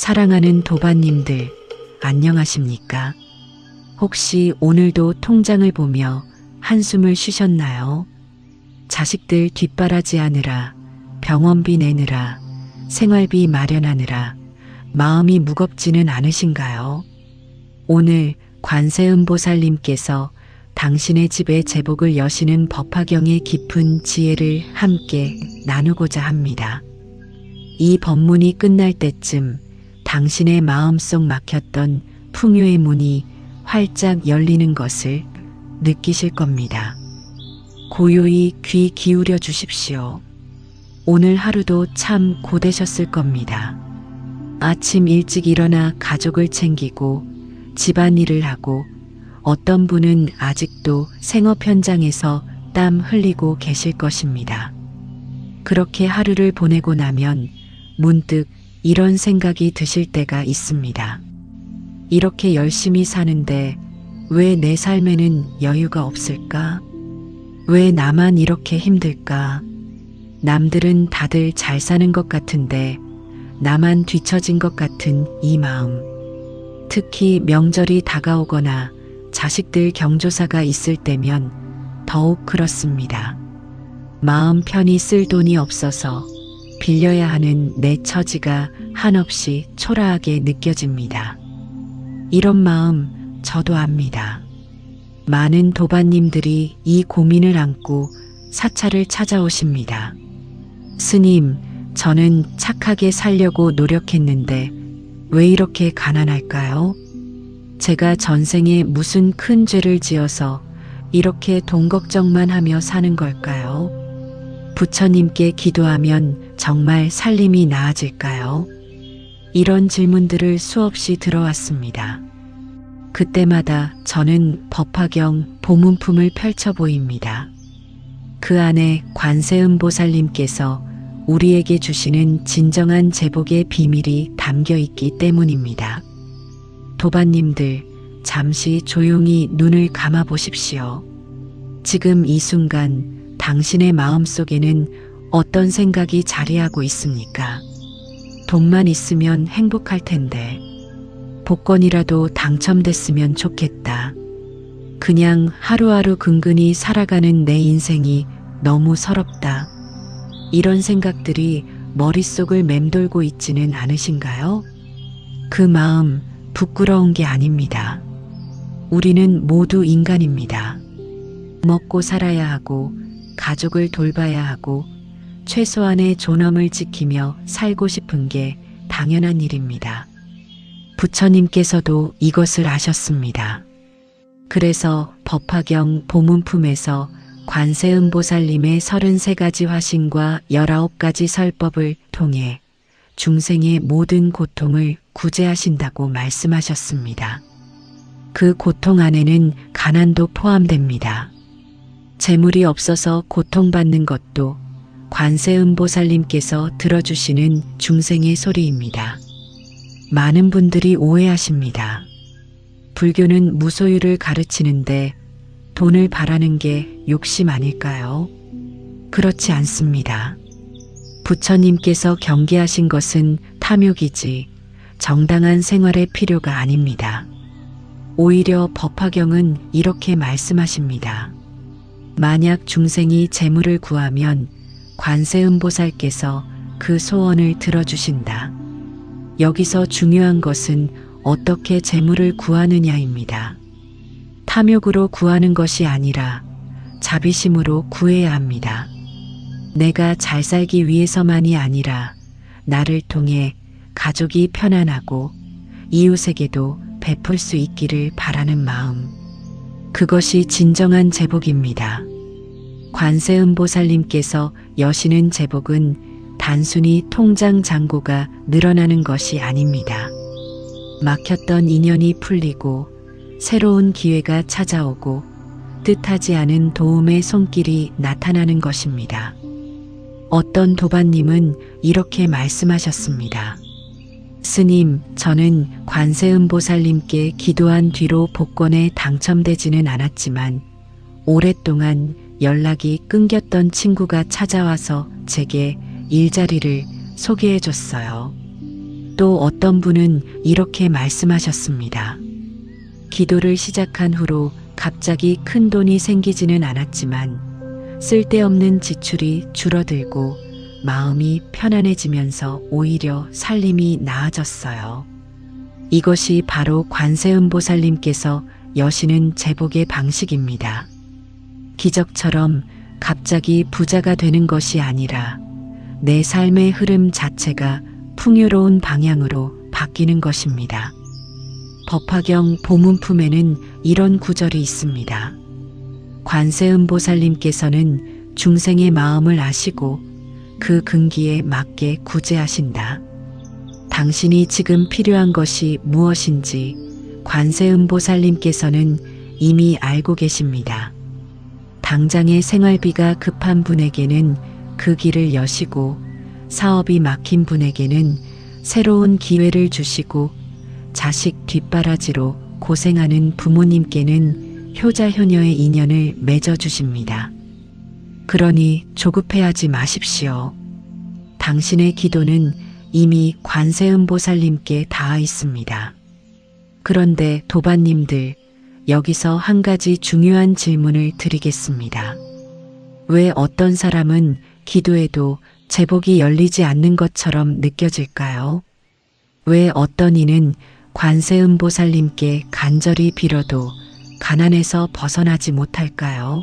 사랑하는 도반님들, 안녕하십니까? 혹시 오늘도 통장을 보며 한숨을 쉬셨나요? 자식들 뒷바라지하느라, 병원비 내느라, 생활비 마련하느라 마음이 무겁지는 않으신가요? 오늘 관세음보살님께서 당신의 집에 제복을 여시는 법화경의 깊은 지혜를 함께 나누고자 합니다. 이 법문이 끝날 때쯤 당신의 마음속 막혔던 풍요의 문이 활짝 열리는 것을 느끼실 겁니다. 고요히 귀 기울여 주십시오. 오늘 하루도 참 고되셨을 겁니다. 아침 일찍 일어나 가족을 챙기고 집안일을 하고 어떤 분은 아직도 생업 현장에서 땀 흘리고 계실 것입니다. 그렇게 하루를 보내고 나면 문득 이런 생각이 드실 때가 있습니다. 이렇게 열심히 사는데 왜 내 삶에는 여유가 없을까? 왜 나만 이렇게 힘들까? 남들은 다들 잘 사는 것 같은데 나만 뒤처진 것 같은 이 마음. 특히 명절이 다가오거나 자식들 경조사가 있을 때면 더욱 그렇습니다. 마음 편히 쓸 돈이 없어서 빌려야 하는 내 처지가 한없이 초라하게 느껴집니다. 이런 마음 저도 압니다. 많은 도반님들이 이 고민을 안고 사찰을 찾아오십니다. 스님, 저는 착하게 살려고 노력했는데 왜 이렇게 가난할까요? 제가 전생에 무슨 큰 죄를 지어서 이렇게 돈 걱정만 하며 사는 걸까요? 부처님께 기도하면 정말 살림이 나아질까요? 이런 질문들을 수없이 들어왔습니다. 그때마다 저는 법화경 보문품을 펼쳐 보입니다. 그 안에 관세음보살님께서 우리에게 주시는 진정한 제복의 비밀이 담겨 있기 때문입니다. 도반님들, 잠시 조용히 눈을 감아 보십시오. 지금 이 순간 당신의 마음속에는 어떤 생각이 자리하고 있습니까? 돈만 있으면 행복할 텐데, 복권이라도 당첨됐으면 좋겠다. 그냥 하루하루 근근히 살아가는 내 인생이 너무 서럽다. 이런 생각들이 머릿속을 맴돌고 있지는 않으신가요? 그 마음 부끄러운 게 아닙니다. 우리는 모두 인간입니다. 먹고 살아야 하고 가족을 돌봐야 하고 최소한의 존엄을 지키며 살고 싶은 게 당연한 일입니다. 부처님께서도 이것을 아셨습니다. 그래서 법화경 보문품에서 관세음보살님의 33가지 화신과 19가지 설법을 통해 중생의 모든 고통을 구제하신다고 말씀하셨습니다. 그 고통 안에는 가난도 포함됩니다. 재물이 없어서 고통받는 것도 관세음보살님께서 들어주시는 중생의 소리입니다. 많은 분들이 오해하십니다. 불교는 무소유를 가르치는데 돈을 바라는 게 욕심 아닐까요? 그렇지 않습니다. 부처님께서 경계하신 것은 탐욕이지 정당한 생활의 필요가 아닙니다. 오히려 법화경은 이렇게 말씀하십니다. 만약 중생이 재물을 구하면 관세음보살께서 그 소원을 들어주신다. 여기서 중요한 것은 어떻게 재물을 구하느냐입니다. 탐욕으로 구하는 것이 아니라 자비심으로 구해야 합니다. 내가 잘 살기 위해서만이 아니라 나를 통해 가족이 편안하고 이웃에게도 베풀 수 있기를 바라는 마음. 그것이 진정한 제복입니다. 관세음보살님께서 여시는 제복은 단순히 통장 잔고가 늘어나는 것이 아닙니다. 막혔던 인연이 풀리고 새로운 기회가 찾아오고 뜻하지 않은 도움의 손길이 나타나는 것입니다. 어떤 도반님은 이렇게 말씀하셨습니다. 스님, 저는 관세음보살님께 기도한 뒤로 복권에 당첨되지는 않았지만 오랫동안 연락이 끊겼던 친구가 찾아와서 제게 일자리를 소개해 줬어요. 또 어떤 분은 이렇게 말씀하셨습니다. 기도를 시작한 후로 갑자기 큰 돈이 생기지는 않았지만 쓸데없는 지출이 줄어들고 마음이 편안해지면서 오히려 살림이 나아졌어요. 이것이 바로 관세음보살님께서 여시는 제복의 방식입니다. 기적처럼 갑자기 부자가 되는 것이 아니라 내 삶의 흐름 자체가 풍요로운 방향으로 바뀌는 것입니다. 법화경 보문품에는 이런 구절이 있습니다. 관세음보살님께서는 중생의 마음을 아시고 그 근기에 맞게 구제하신다. 당신이 지금 필요한 것이 무엇인지 관세음보살님께서는 이미 알고 계십니다. 당장의 생활비가 급한 분에게는 그 길을 여시고 사업이 막힌 분에게는 새로운 기회를 주시고 자식 뒷바라지로 고생하는 부모님께는 효자효녀의 인연을 맺어주십니다. 그러니 조급해하지 마십시오. 당신의 기도는 이미 관세음보살님께 닿아 있습니다. 그런데 도반님들, 여기서 한 가지 중요한 질문을 드리겠습니다. 왜 어떤 사람은 기도해도 제복이 열리지 않는 것처럼 느껴질까요? 왜 어떤 이는 관세음보살님께 간절히 빌어도 가난에서 벗어나지 못할까요?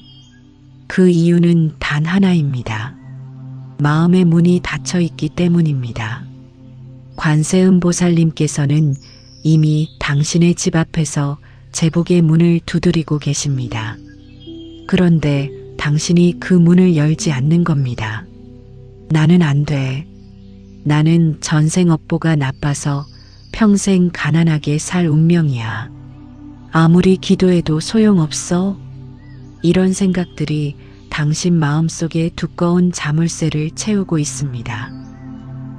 그 이유는 단 하나입니다. 마음의 문이 닫혀 있기 때문입니다. 관세음보살님께서는 이미 당신의 집 앞에서 제복의 문을 두드리고 계십니다. 그런데 당신이 그 문을 열지 않는 겁니다. 나는 안 돼. 나는 전생업보가 나빠서 평생 가난하게 살 운명이야. 아무리 기도해도 소용없어. 이런 생각들이 당신 마음속에 두꺼운 자물쇠를 채우고 있습니다.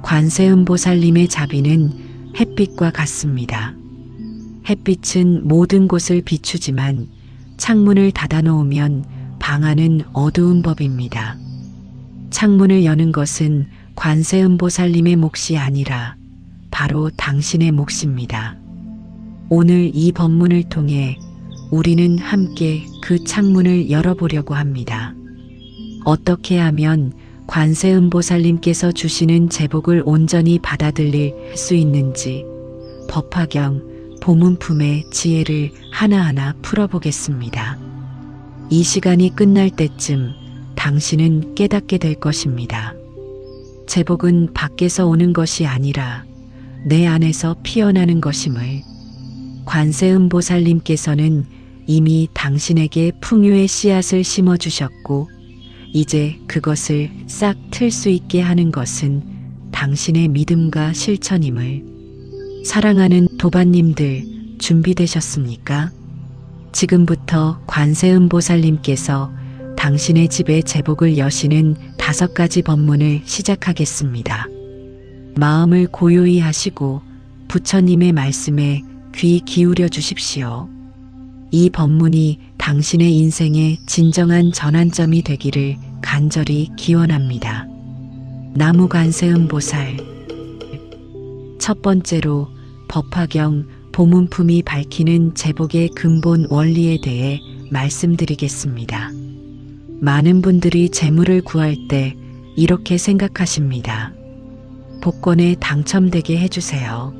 관세음보살님의 자비는 햇빛과 같습니다. 햇빛은 모든 곳을 비추지만 창문을 닫아놓으면 방 안은 어두운 법입니다. 창문을 여는 것은 관세음보살님의 몫이 아니라 바로 당신의 몫입니다. 오늘 이 법문을 통해 우리는 함께 그 창문을 열어보려고 합니다. 어떻게 하면 관세음보살님께서 주시는 제복을 온전히 받아들일 수 있는지 법화경 보문품의 지혜를 하나하나 풀어보겠습니다. 이 시간이 끝날 때쯤 당신은 깨닫게 될 것입니다. 제복은 밖에서 오는 것이 아니라 내 안에서 피어나는 것임을. 관세음보살님께서는 이미 당신에게 풍요의 씨앗을 심어주셨고 이제 그것을 싹 틀 수 있게 하는 것은 당신의 믿음과 실천임을. 사랑하는 도반님들, 준비되셨습니까? 지금부터 관세음보살님께서 당신의 집에 제복을 여시는 5가지 법문을 시작하겠습니다. 마음을 고요히 하시고 부처님의 말씀에 귀 기울여 주십시오. 이 법문이 당신의 인생의 진정한 전환점이 되기를 간절히 기원합니다. 나무 관세음보살. 첫 번째로 법화경 보문품이 밝히는 제복의 근본 원리에 대해 말씀드리겠습니다. 많은 분들이 재물을 구할 때 이렇게 생각하십니다. 복권에 당첨되게 해주세요.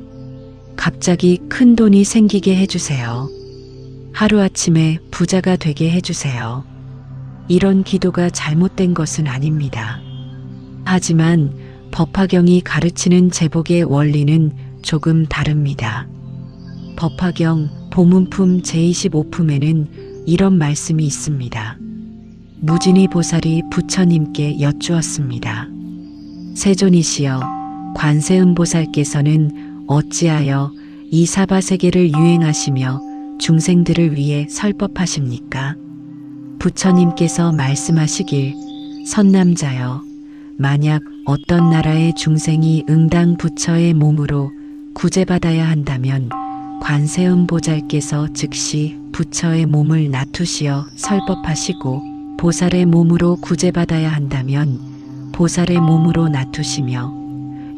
갑자기 큰 돈이 생기게 해주세요. 하루아침에 부자가 되게 해주세요. 이런 기도가 잘못된 것은 아닙니다. 하지만 법화경이 가르치는 제복의 원리는 조금 다릅니다. 법화경 보문품 제25품에는 이런 말씀이 있습니다. 무진이 보살이 부처님께 여쭈었습니다. 세존이시여, 관세음보살께서는 어찌하여 이 사바세계를 유행하시며 중생들을 위해 설법하십니까? 부처님께서 말씀하시길, 선남자여, 만약 어떤 나라의 중생이 응당 부처의 몸으로 구제받아야 한다면 관세음보살께서 즉시 부처의 몸을 나투시어 설법하시고 보살의 몸으로 구제받아야 한다면 보살의 몸으로 나투시며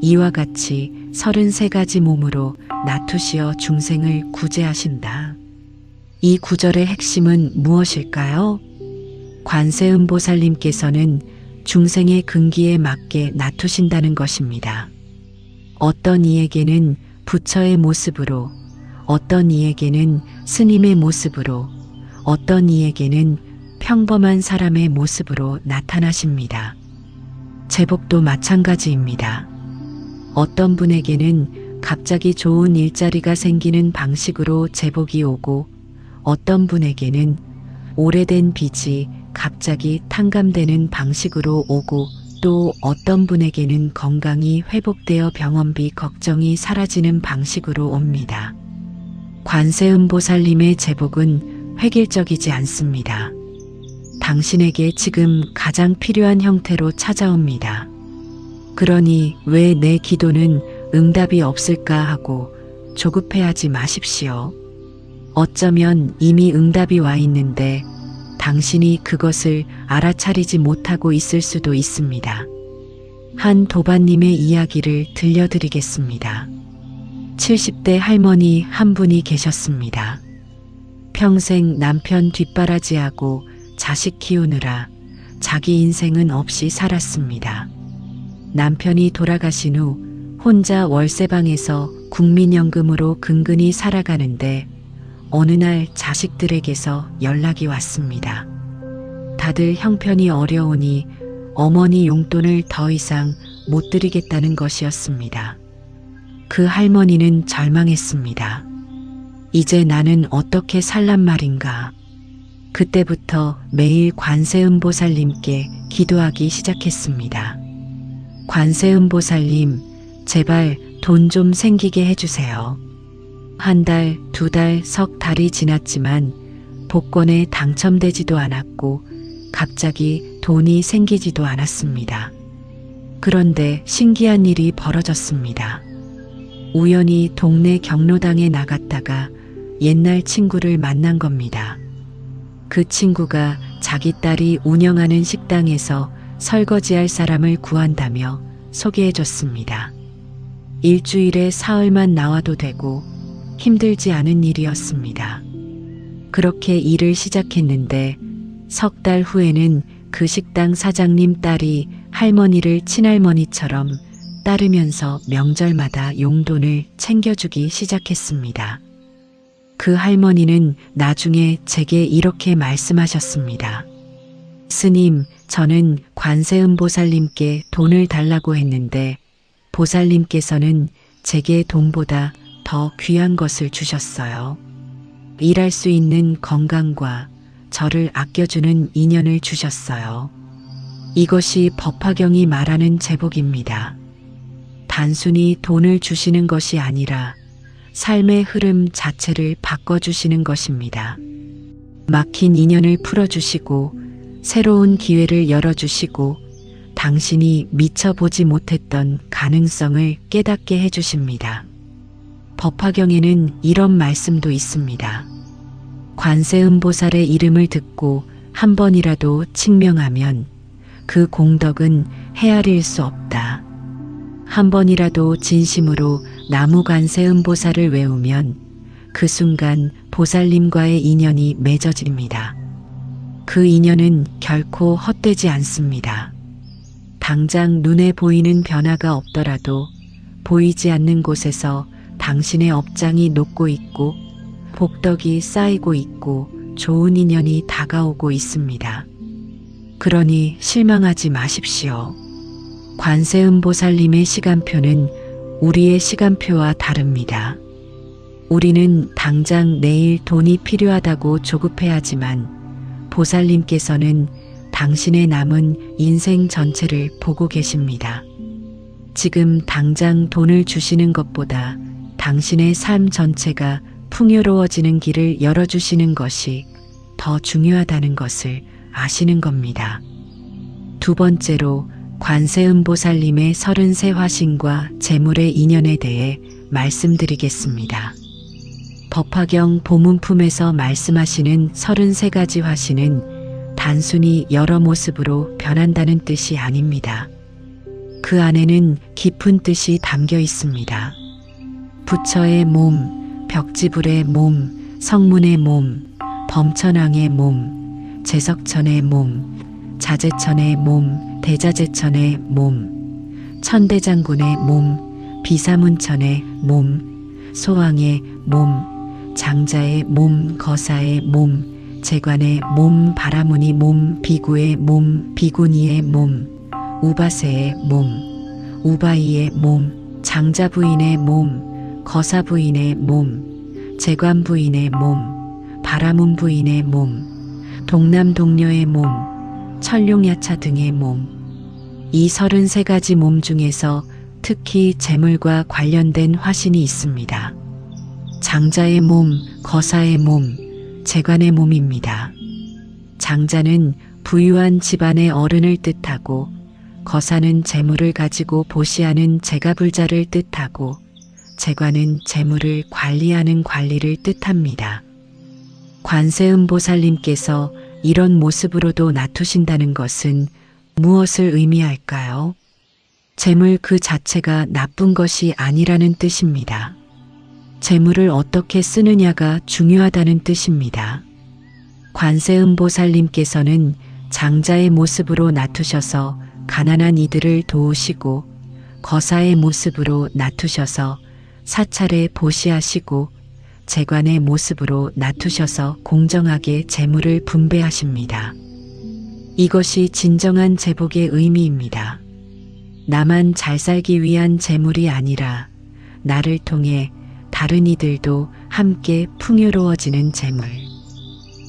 이와 같이 33가지 몸으로 나투시어 중생을 구제하신다. 이 구절의 핵심은 무엇일까요? 관세음보살님께서는 중생의 근기에 맞게 나투신다는 것입니다. 어떤 이에게는 부처의 모습으로, 어떤 이에게는 스님의 모습으로, 어떤 이에게는 평범한 사람의 모습으로 나타나십니다. 제복도 마찬가지입니다. 어떤 분에게는 갑자기 좋은 일자리가 생기는 방식으로 제복이 오고, 어떤 분에게는 오래된 빚이 갑자기 탕감되는 방식으로 오고, 또 어떤 분에게는 건강이 회복되어 병원비 걱정이 사라지는 방식으로 옵니다. 관세음보살님의 제복은 획일적이지 않습니다. 당신에게 지금 가장 필요한 형태로 찾아옵니다. 그러니 왜 내 기도는 응답이 없을까 하고 조급해하지 마십시오. 어쩌면 이미 응답이 와 있는데 당신이 그것을 알아차리지 못하고 있을 수도 있습니다. 한 도반님의 이야기를 들려드리겠습니다. 70대 할머니 한 분이 계셨습니다. 평생 남편 뒷바라지하고 자식 키우느라 자기 인생은 없이 살았습니다. 남편이 돌아가신 후 혼자 월세방에서 국민연금으로 근근히 살아가는데 어느 날 자식들에게서 연락이 왔습니다. 다들 형편이 어려우니 어머니 용돈을 더 이상 못 드리겠다는 것이었습니다. 그 할머니는 절망했습니다. 이제 나는 어떻게 살란 말인가. 그때부터 매일 관세음보살님께 기도하기 시작했습니다. 관세음보살님, 제발 돈 좀 생기게 해주세요. 한 달, 두 달, 석 달이 지났지만 복권에 당첨되지도 않았고 갑자기 돈이 생기지도 않았습니다. 그런데 신기한 일이 벌어졌습니다. 우연히 동네 경로당에 나갔다가 옛날 친구를 만난 겁니다. 그 친구가 자기 딸이 운영하는 식당에서 설거지할 사람을 구한다며 소개해줬습니다. 일주일에 사흘만 나와도 되고 힘들지 않은 일이었습니다. 그렇게 일을 시작했는데 석 달 후에는 그 식당 사장님 딸이 할머니를 친할머니처럼 따르면서 명절마다 용돈을 챙겨주기 시작했습니다. 그 할머니는 나중에 제게 이렇게 말씀하셨습니다. 스님, 저는 관세음보살님께 돈을 달라고 했는데 보살님께서는 제게 돈보다 더 귀한 것을 주셨어요. 일할 수 있는 건강과 저를 아껴주는 인연을 주셨어요. 이것이 법화경이 말하는 제복입니다. 단순히 돈을 주시는 것이 아니라 삶의 흐름 자체를 바꿔주시는 것입니다. 막힌 인연을 풀어주시고 새로운 기회를 열어주시고 당신이 미처 보지 못했던 가능성을 깨닫게 해주십니다. 법화경에는 이런 말씀도 있습니다. 관세음보살의 이름을 듣고 한 번이라도 칭명하면 그 공덕은 헤아릴 수 없다. 한 번이라도 진심으로 나무관세음보살을 외우면 그 순간 보살님과의 인연이 맺어집니다. 그 인연은 결코 헛되지 않습니다. 당장 눈에 보이는 변화가 없더라도 보이지 않는 곳에서 당신의 업장이 녹고 있고 복덕이 쌓이고 있고 좋은 인연이 다가오고 있습니다. 그러니 실망하지 마십시오. 관세음보살님의 시간표는 우리의 시간표와 다릅니다. 우리는 당장 내일 돈이 필요하다고 조급해하지만 보살님께서는 당신의 남은 인생 전체를 보고 계십니다. 지금 당장 돈을 주시는 것보다 당신의 삶 전체가 풍요로워지는 길을 열어주시는 것이 더 중요하다는 것을 아시는 겁니다. 두 번째로 관세음보살님의 33화신과 재물의 인연에 대해 말씀드리겠습니다. 법화경 보문품에서 말씀하시는 33가지 화신은 단순히 여러 모습으로 변한다는 뜻이 아닙니다. 그 그 안에는 깊은 뜻이 담겨 있습니다. 부처의 몸, 벽지불의 몸, 성문의 몸, 범천왕의 몸, 제석천의 몸, 자제천의 몸, 대자제천의 몸, 천대장군의 몸, 비사문천의 몸, 소왕의 몸, 장자의 몸, 거사의 몸, 제관의 몸, 바라문이 몸, 비구의 몸, 비구니의 몸, 우바세의 몸, 우바이의 몸, 장자 부인의 몸, 거사 부인의 몸, 제관 부인의 몸, 바라문 부인의 몸, 동남 동녀의 몸, 천룡야차 등의 몸. 이 33가지 몸 중에서 특히 재물과 관련된 화신이 있습니다. 장자의 몸, 거사의 몸, 제관의 몸입니다. 장자는 부유한 집안의 어른을 뜻하고, 거사는 재물을 가지고 보시하는 제가불자를 뜻하고, 제관은 재물을 관리하는 관리를 뜻합니다. 관세음보살님께서 이런 모습으로도 나투신다는 것은 무엇을 의미할까요? 재물 그 자체가 나쁜 것이 아니라는 뜻입니다. 재물을 어떻게 쓰느냐가 중요하다는 뜻입니다. 관세음보살님께서는 장자의 모습으로 나투셔서 가난한 이들을 도우시고, 거사의 모습으로 나투셔서 사찰에 보시하시고, 제관의 모습으로 나투셔서 공정하게 재물을 분배하십니다. 이것이 진정한 제복의 의미입니다. 나만 잘 살기 위한 재물이 아니라 나를 통해 다른 이들도 함께 풍요로워지는 재물.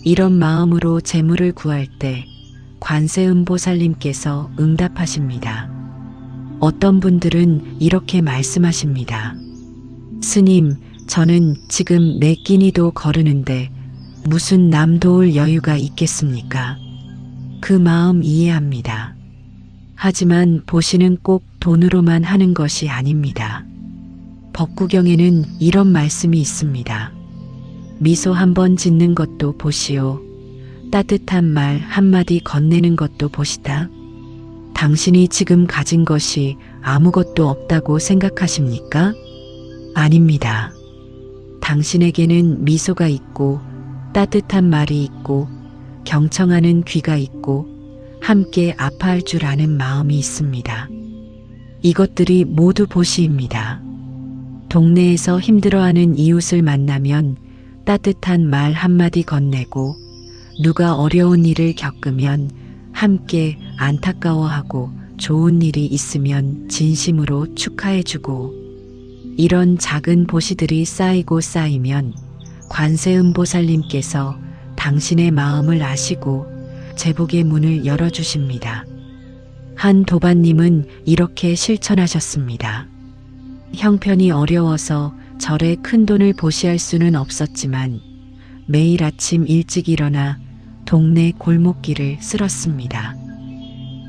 이런 마음으로 재물을 구할 때 관세음보살님께서 응답하십니다. 어떤 분들은 이렇게 말씀하십니다. 스님, 저는 지금 내 끼니도 거르는데 무슨 남 도울 여유가 있겠습니까? 그 마음 이해합니다. 하지만 보시는 꼭 돈으로만 하는 것이 아닙니다. 법구경에는 이런 말씀이 있습니다. 미소 한번 짓는 것도 보시오. 따뜻한 말 한마디 건네는 것도 보시다. 당신이 지금 가진 것이 아무것도 없다고 생각하십니까? 아닙니다. 당신에게는 미소가 있고, 따뜻한 말이 있고, 경청하는 귀가 있고, 함께 아파할 줄 아는 마음이 있습니다. 이것들이 모두 보시입니다. 동네에서 힘들어하는 이웃을 만나면 따뜻한 말 한마디 건네고, 누가 어려운 일을 겪으면 함께 안타까워하고 좋은 일이 있으면 진심으로 축하해주고, 이런 작은 보시들이 쌓이고 쌓이면 관세음보살님께서 당신의 마음을 아시고 제복의 문을 열어주십니다. 한 도반님은 이렇게 실천하셨습니다. 형편이 어려워서 절에 큰돈을 보시할 수는 없었지만 매일 아침 일찍 일어나 동네 골목길을 쓸었습니다.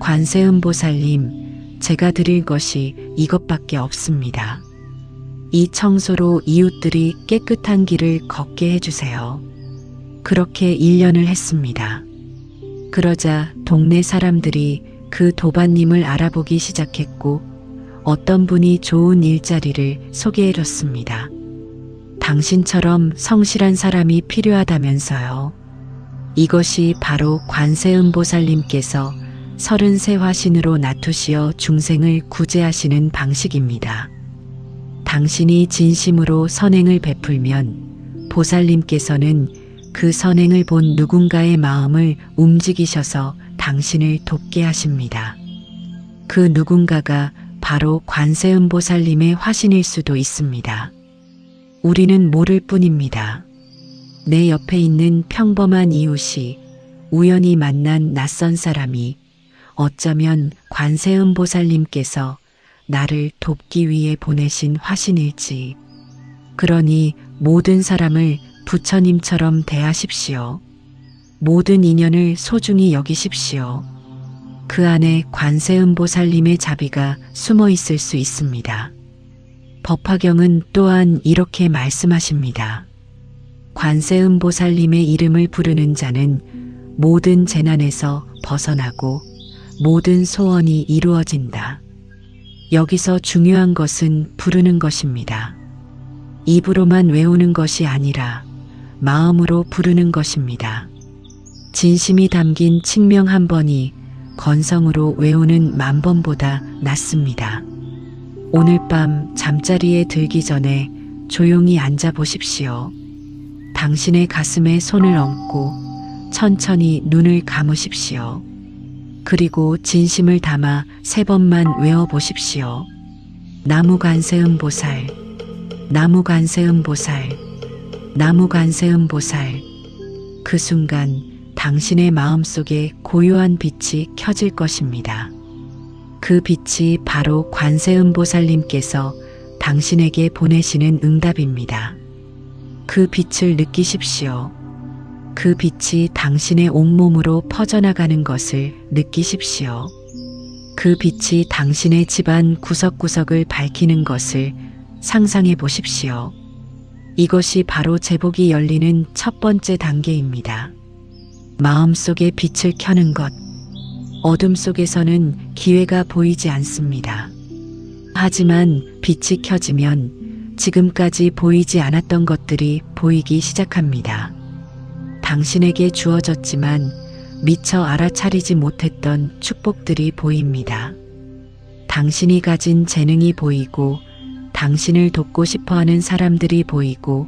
관세음보살님, 제가 드릴 것이 이것밖에 없습니다. 이 청소로 이웃들이 깨끗한 길을 걷게 해주세요. 그렇게 1년을 했습니다. 그러자 동네 사람들이 그 도반님을 알아보기 시작했고, 어떤 분이 좋은 일자리를 소개해줬습니다. 당신처럼 성실한 사람이 필요하다면서요. 이것이 바로 관세음보살님께서 33화신으로 나투시어 중생을 구제하시는 방식입니다. 당신이 진심으로 선행을 베풀면 보살님께서는 그 선행을 본 누군가의 마음을 움직이셔서 당신을 돕게 하십니다. 그 누군가가 바로 관세음보살님의 화신일 수도 있습니다. 우리는 모를 뿐입니다. 내 옆에 있는 평범한 이웃이, 우연히 만난 낯선 사람이 어쩌면 관세음보살님께서 나를 돕기 위해 보내신 화신일지. 그러니 모든 사람을 부처님처럼 대하십시오. 모든 인연을 소중히 여기십시오. 그 안에 관세음보살님의 자비가 숨어 있을 수 있습니다. 법화경은 또한 이렇게 말씀하십니다. 관세음보살님의 이름을 부르는 자는 모든 재난에서 벗어나고 모든 소원이 이루어진다. 여기서 중요한 것은 부르는 것입니다. 입으로만 외우는 것이 아니라 마음으로 부르는 것입니다. 진심이 담긴 칙명 한 번이 건성으로 외우는 만 번보다 낫습니다. 오늘 밤 잠자리에 들기 전에 조용히 앉아 보십시오. 당신의 가슴에 손을 얹고 천천히 눈을 감으십시오. 그리고 진심을 담아 3번만 외워보십시오. 나무관세음보살, 나무관세음보살, 나무관세음보살. 그 순간 당신의 마음속에 고요한 빛이 켜질 것입니다. 그 빛이 바로 관세음보살님께서 당신에게 보내시는 응답입니다. 그 빛을 느끼십시오. 그 빛이 당신의 온몸으로 퍼져나가는 것을 느끼십시오. 그 빛이 당신의 집안 구석구석을 밝히는 것을 상상해 보십시오. 이것이 바로 제복이 열리는 첫 번째 단계입니다. 마음속에 빛을 켜는 것. 어둠 속에서는 기회가 보이지 않습니다. 하지만 빛이 켜지면 지금까지 보이지 않았던 것들이 보이기 시작합니다. 당신에게 주어졌지만 미처 알아차리지 못했던 축복들이 보입니다. 당신이 가진 재능이 보이고 당신을 돕고 싶어하는 사람들이 보이고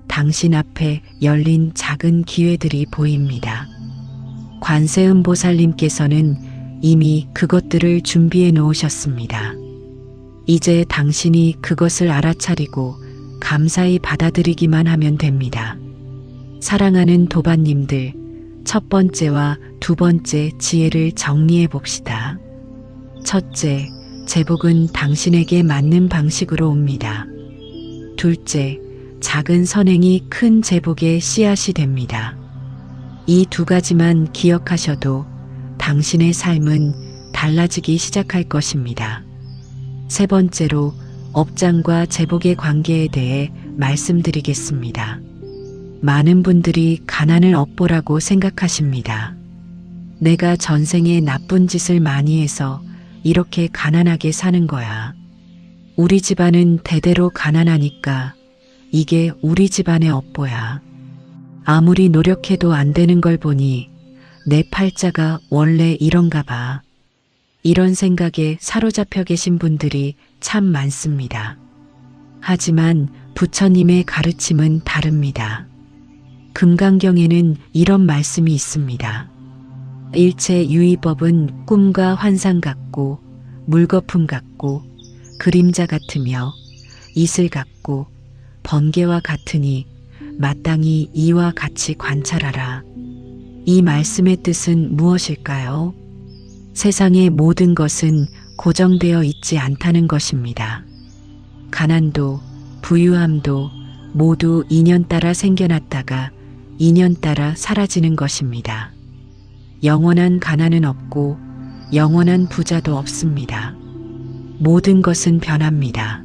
당신 앞에 열린 작은 기회들이 보입니다. 관세음보살님께서는 이미 그것들을 준비해 놓으셨습니다. 이제 당신이 그것을 알아차리고 감사히 받아들이기만 하면 됩니다. 사랑하는 도반님들, 첫 번째와 두 번째 지혜를 정리해 봅시다. 첫째, 제복은 당신에게 맞는 방식으로 옵니다. 둘째, 작은 선행이 큰 제복의 씨앗이 됩니다. 이 두 가지만 기억하셔도 당신의 삶은 달라지기 시작할 것입니다. 세 번째로 업장과 제복의 관계에 대해 말씀드리겠습니다. 많은 분들이 가난을 업보라고 생각하십니다. 내가 전생에 나쁜 짓을 많이 해서 이렇게 가난하게 사는 거야. 우리 집안은 대대로 가난하니까 이게 우리 집안의 업보야. 아무리 노력해도 안 되는 걸 보니 내 팔자가 원래 이런가 봐. 이런 생각에 사로잡혀 계신 분들이 참 많습니다. 하지만 부처님의 가르침은 다릅니다. 금강경에는 이런 말씀이 있습니다. 일체 유의법은 꿈과 환상 같고 물거품 같고 그림자 같으며 이슬 같고 번개와 같으니 마땅히 이와 같이 관찰하라. 이 말씀의 뜻은 무엇일까요? 세상의 모든 것은 고정되어 있지 않다는 것입니다. 가난도 부유함도 모두 인연 따라 생겨났다가 인연 따라 사라지는 것입니다. 영원한 가난은 없고 영원한 부자도 없습니다. 모든 것은 변합니다.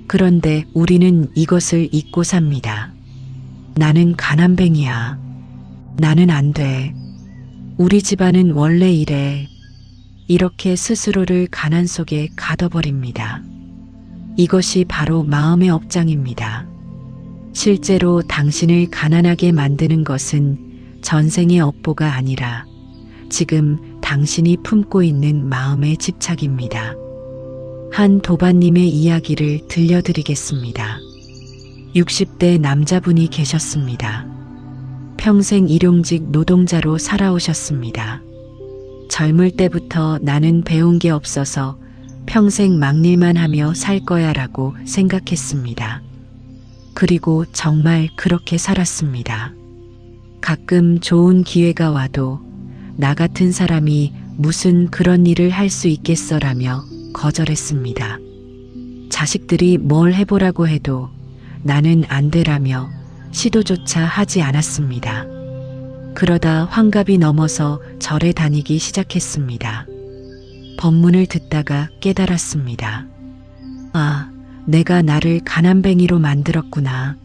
그런데 우리는 이것을 잊고 삽니다. 나는 가난뱅이야. 나는 안 돼. 우리 집안은 원래 이래. 이렇게 스스로를 가난 속에 가둬버립니다. 이것이 바로 마음의 업장입니다. 실제로 당신을 가난하게 만드는 것은 전생의 업보가 아니라 지금 당신이 품고 있는 마음의 집착입니다. 한 도반님의 이야기를 들려드리겠습니다. 60대 남자분이 계셨습니다. 평생 일용직 노동자로 살아오셨습니다. 젊을 때부터 나는 배운 게 없어서 평생 막일만 하며 살 거야 라고 생각했습니다. 그리고 정말 그렇게 살았습니다. 가끔 좋은 기회가 와도 나 같은 사람이 무슨 그런 일을 할 수 있겠어라며 거절했습니다. 자식들이 뭘 해보라고 해도 나는 안 되라며 시도조차 하지 않았습니다. 그러다 환갑이 넘어서 절에 다니기 시작했습니다. 법문을 듣다가 깨달았습니다. 아, 내가 나를 가난뱅이로 만들었구나.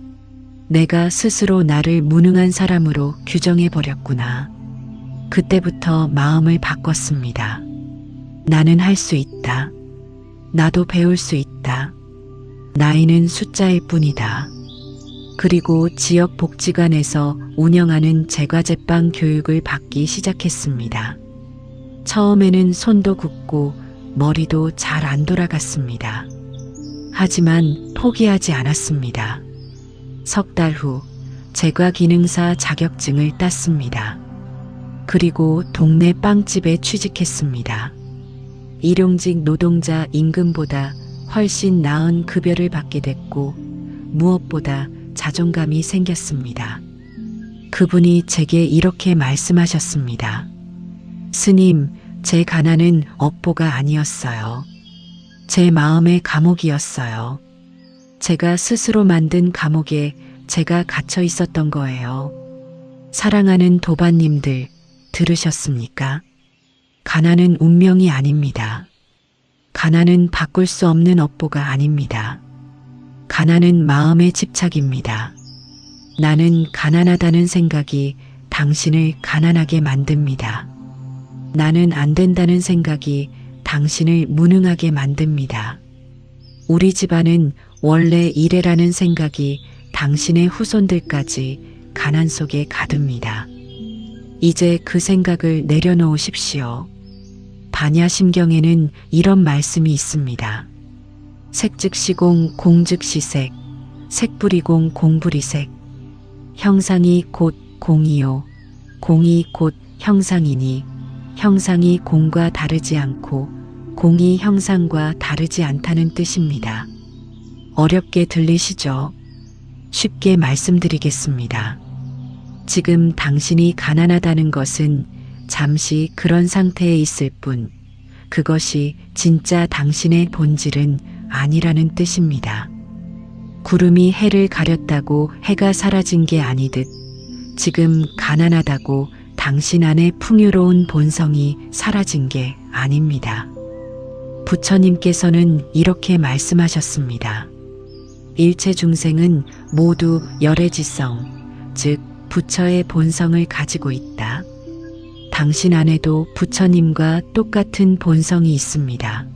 내가 스스로 나를 무능한 사람으로 규정해버렸구나. 그때부터 마음을 바꿨습니다. 나는 할 수 있다. 나도 배울 수 있다. 나이는 숫자일 뿐이다. 그리고 지역 복지관에서 운영하는 제과제빵 교육을 받기 시작했습니다. 처음에는 손도 굳고 머리도 잘 안 돌아갔습니다. 하지만 포기하지 않았습니다. 석 달 후 제과기능사 자격증을 땄습니다. 그리고 동네 빵집에 취직했습니다. 일용직 노동자 임금보다 훨씬 나은 급여를 받게 됐고 무엇보다 자존감이 생겼습니다. 그분이 제게 이렇게 말씀하셨습니다. 스님, 제 가난은 업보가 아니었어요. 제 마음의 감옥이었어요. 제가 스스로 만든 감옥에 제가 갇혀 있었던 거예요. 사랑하는 도반님들, 들으셨습니까? 가난은 운명이 아닙니다. 가난은 바꿀 수 없는 업보가 아닙니다. 가난은 마음의 집착입니다. 나는 가난하다는 생각이 당신을 가난하게 만듭니다. 나는 안 된다는 생각이 당신을 무능하게 만듭니다. 우리 집안은 원래 이래라는 생각이 당신의 후손들까지 가난 속에 가둡니다. 이제 그 생각을 내려놓으십시오. 반야심경에는 이런 말씀이 있습니다. 색즉시공 공즉시색, 색불이공 공불이색, 형상이 곧 공이요, 공이 곧 형상이니 형상이 공과 다르지 않고 공이 형상과 다르지 않다는 뜻입니다. 어렵게 들리시죠? 쉽게 말씀드리겠습니다. 지금 당신이 가난하다는 것은 잠시 그런 상태에 있을 뿐, 그것이 진짜 당신의 본질은 아니라는 뜻입니다. 구름이 해를 가렸다고 해가 사라진 게 아니듯 지금 가난하다고 당신 안의 풍요로운 본성이 사라진 게 아닙니다. 부처님께서는 이렇게 말씀하셨습니다. 일체 중생은 모두 열애지성, 즉 부처의 본성을 가지고 있다. 당신 안에도 부처님과 똑같은 본성이 있습니다.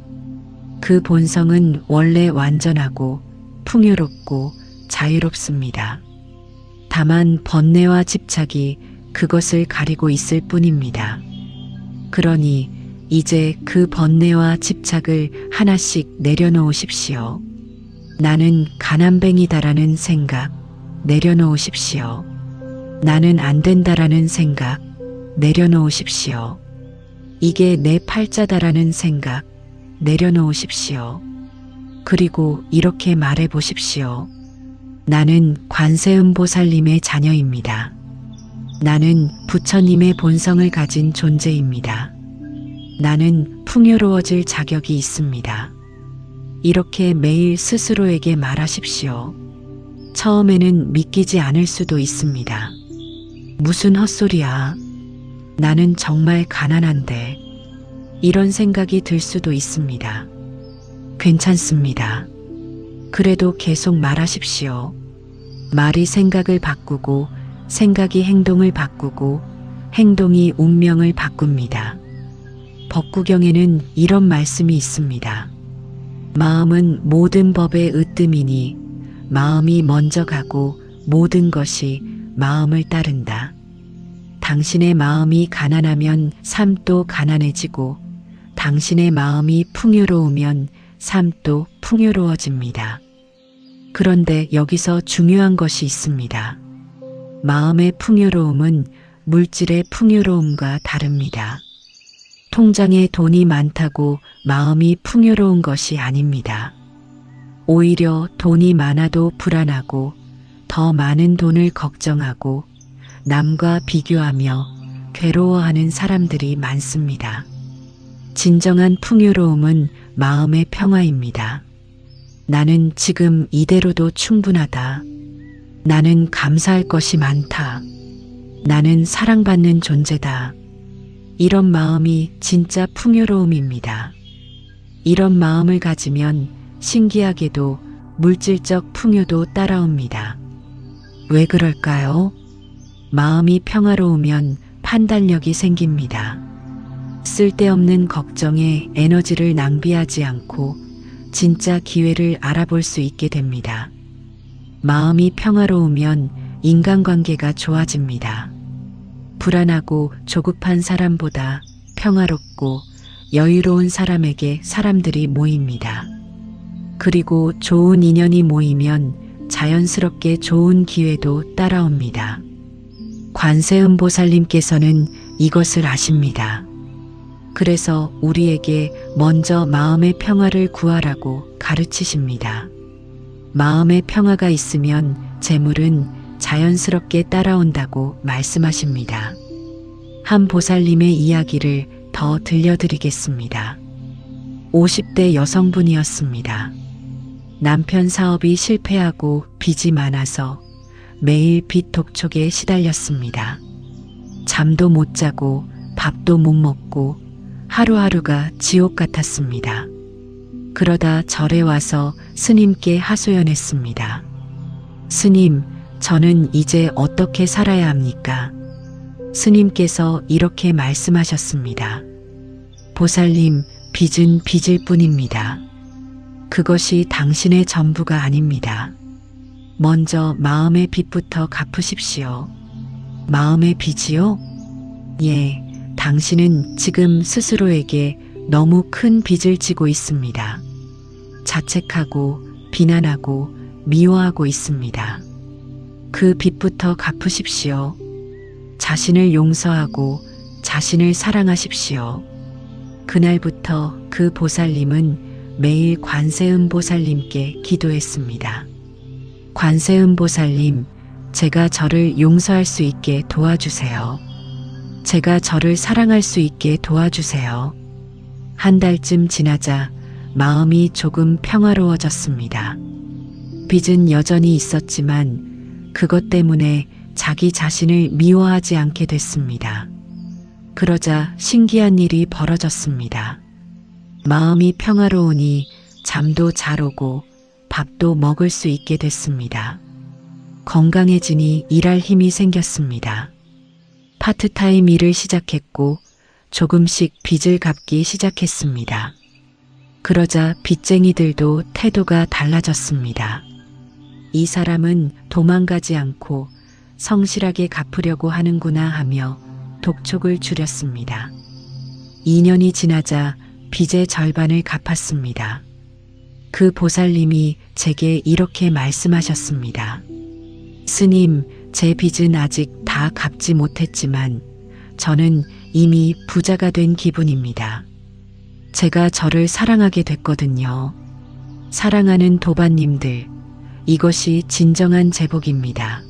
그 본성은 원래 완전하고 풍요롭고 자유롭습니다. 다만 번뇌와 집착이 그것을 가리고 있을 뿐입니다. 그러니 이제 그 번뇌와 집착을 하나씩 내려놓으십시오. 나는 가난뱅이다라는 생각 내려놓으십시오. 나는 안 된다라는 생각 내려놓으십시오. 이게 내 팔자다라는 생각 내려놓으십시오. 그리고 이렇게 말해 보십시오. 나는 관세음보살님의 자녀입니다. 나는 부처님의 본성을 가진 존재입니다. 나는 풍요로워질 자격이 있습니다. 이렇게 매일 스스로에게 말하십시오. 처음에는 믿기지 않을 수도 있습니다. 무슨 헛소리야. 나는 정말 가난한데. 이런 생각이 들 수도 있습니다. 괜찮습니다. 그래도 계속 말하십시오. 말이 생각을 바꾸고 생각이 행동을 바꾸고 행동이 운명을 바꿉니다. 법구경에는 이런 말씀이 있습니다. 마음은 모든 법의 으뜸이니 마음이 먼저 가고 모든 것이 마음을 따른다. 당신의 마음이 가난하면 삶도 가난해지고 당신의 마음이 풍요로우면 삶도 풍요로워집니다. 그런데 여기서 중요한 것이 있습니다. 마음의 풍요로움은 물질의 풍요로움과 다릅니다. 통장에 돈이 많다고 마음이 풍요로운 것이 아닙니다. 오히려 돈이 많아도 불안하고 더 많은 돈을 걱정하고 남과 비교하며 괴로워하는 사람들이 많습니다. 진정한 풍요로움은 마음의 평화입니다. 나는 지금 이대로도 충분하다. 나는 감사할 것이 많다. 나는 사랑받는 존재다. 이런 마음이 진짜 풍요로움입니다. 이런 마음을 가지면 신기하게도 물질적 풍요도 따라옵니다. 왜 그럴까요? 마음이 평화로우면 판단력이 생깁니다. 쓸데없는 걱정에 에너지를 낭비하지 않고 진짜 기회를 알아볼 수 있게 됩니다. 마음이 평화로우면 인간관계가 좋아집니다. 불안하고 조급한 사람보다 평화롭고 여유로운 사람에게 사람들이 모입니다. 그리고 좋은 인연이 모이면 자연스럽게 좋은 기회도 따라옵니다. 관세음보살님께서는 이것을 아십니다. 그래서 우리에게 먼저 마음의 평화를 구하라고 가르치십니다. 마음의 평화가 있으면 재물은 자연스럽게 따라온다고 말씀하십니다. 한 보살님의 이야기를 더 들려드리겠습니다. 50대 여성분이었습니다. 남편 사업이 실패하고 빚이 많아서 매일 빚 독촉에 시달렸습니다. 잠도 못 자고 밥도 못 먹고 하루하루가 지옥 같았습니다. 그러다 절에 와서 스님께 하소연했습니다. 스님, 저는 이제 어떻게 살아야 합니까? 스님께서 이렇게 말씀하셨습니다. 보살님, 빚은 빚일 뿐입니다. 그것이 당신의 전부가 아닙니다. 먼저 마음의 빚부터 갚으십시오. 마음의 빚이요? 예, 당신은 지금 스스로에게 너무 큰 빚을 지고 있습니다. 자책하고 비난하고 미워하고 있습니다. 그 빚부터 갚으십시오. 자신을 용서하고 자신을 사랑하십시오. 그날부터 그 보살님은 매일 관세음보살님께 기도했습니다. 관세음보살님, 제가 저를 용서할 수 있게 도와주세요. 제가 저를 사랑할 수 있게 도와주세요. 한 달쯤 지나자 마음이 조금 평화로워졌습니다. 빚은 여전히 있었지만 그것 때문에 자기 자신을 미워하지 않게 됐습니다. 그러자 신기한 일이 벌어졌습니다. 마음이 평화로우니 잠도 잘 오고 밥도 먹을 수 있게 됐습니다. 건강해지니 일할 힘이 생겼습니다. 파트타임 일을 시작했고 조금씩 빚을 갚기 시작했습니다. 그러자 빚쟁이들도 태도가 달라졌습니다. 이 사람은 도망가지 않고 성실하게 갚으려고 하는구나 하며 독촉을 줄였습니다. 2년이 지나자 빚의 절반을 갚았습니다. 그 보살님이 제게 이렇게 말씀하셨습니다. 스님, 제 빚은 아직 다 갚지 못했지만 저는 이미 부자가 된 기분입니다. 제가 저를 사랑하게 됐거든요. 사랑하는 도반님들, 이것이 진정한 제복입니다.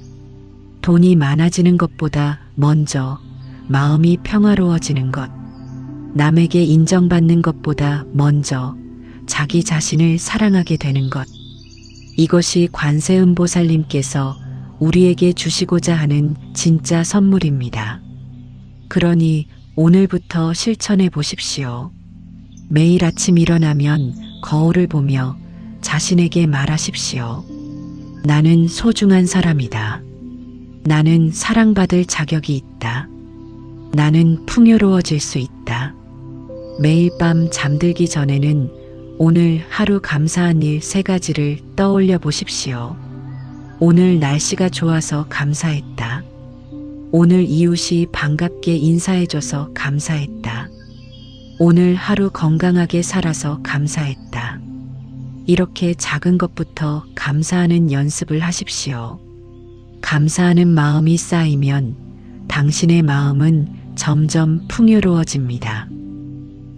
돈이 많아지는 것보다 먼저 마음이 평화로워지는 것, 남에게 인정받는 것보다 먼저 자기 자신을 사랑하게 되는 것, 이것이 관세음보살님께서 우리에게 주시고자 하는 진짜 선물입니다. 그러니 오늘부터 실천해 보십시오. 매일 아침 일어나면 거울을 보며 자신에게 말하십시오. 나는 소중한 사람이다. 나는 사랑받을 자격이 있다. 나는 풍요로워질 수 있다. 매일 밤 잠들기 전에는 오늘 하루 감사한 일 3가지를 떠올려 보십시오. 오늘 날씨가 좋아서 감사했다. 오늘 이웃이 반갑게 인사해줘서 감사했다. 오늘 하루 건강하게 살아서 감사했다. 이렇게 작은 것부터 감사하는 연습을 하십시오. 감사하는 마음이 쌓이면 당신의 마음은 점점 풍요로워집니다.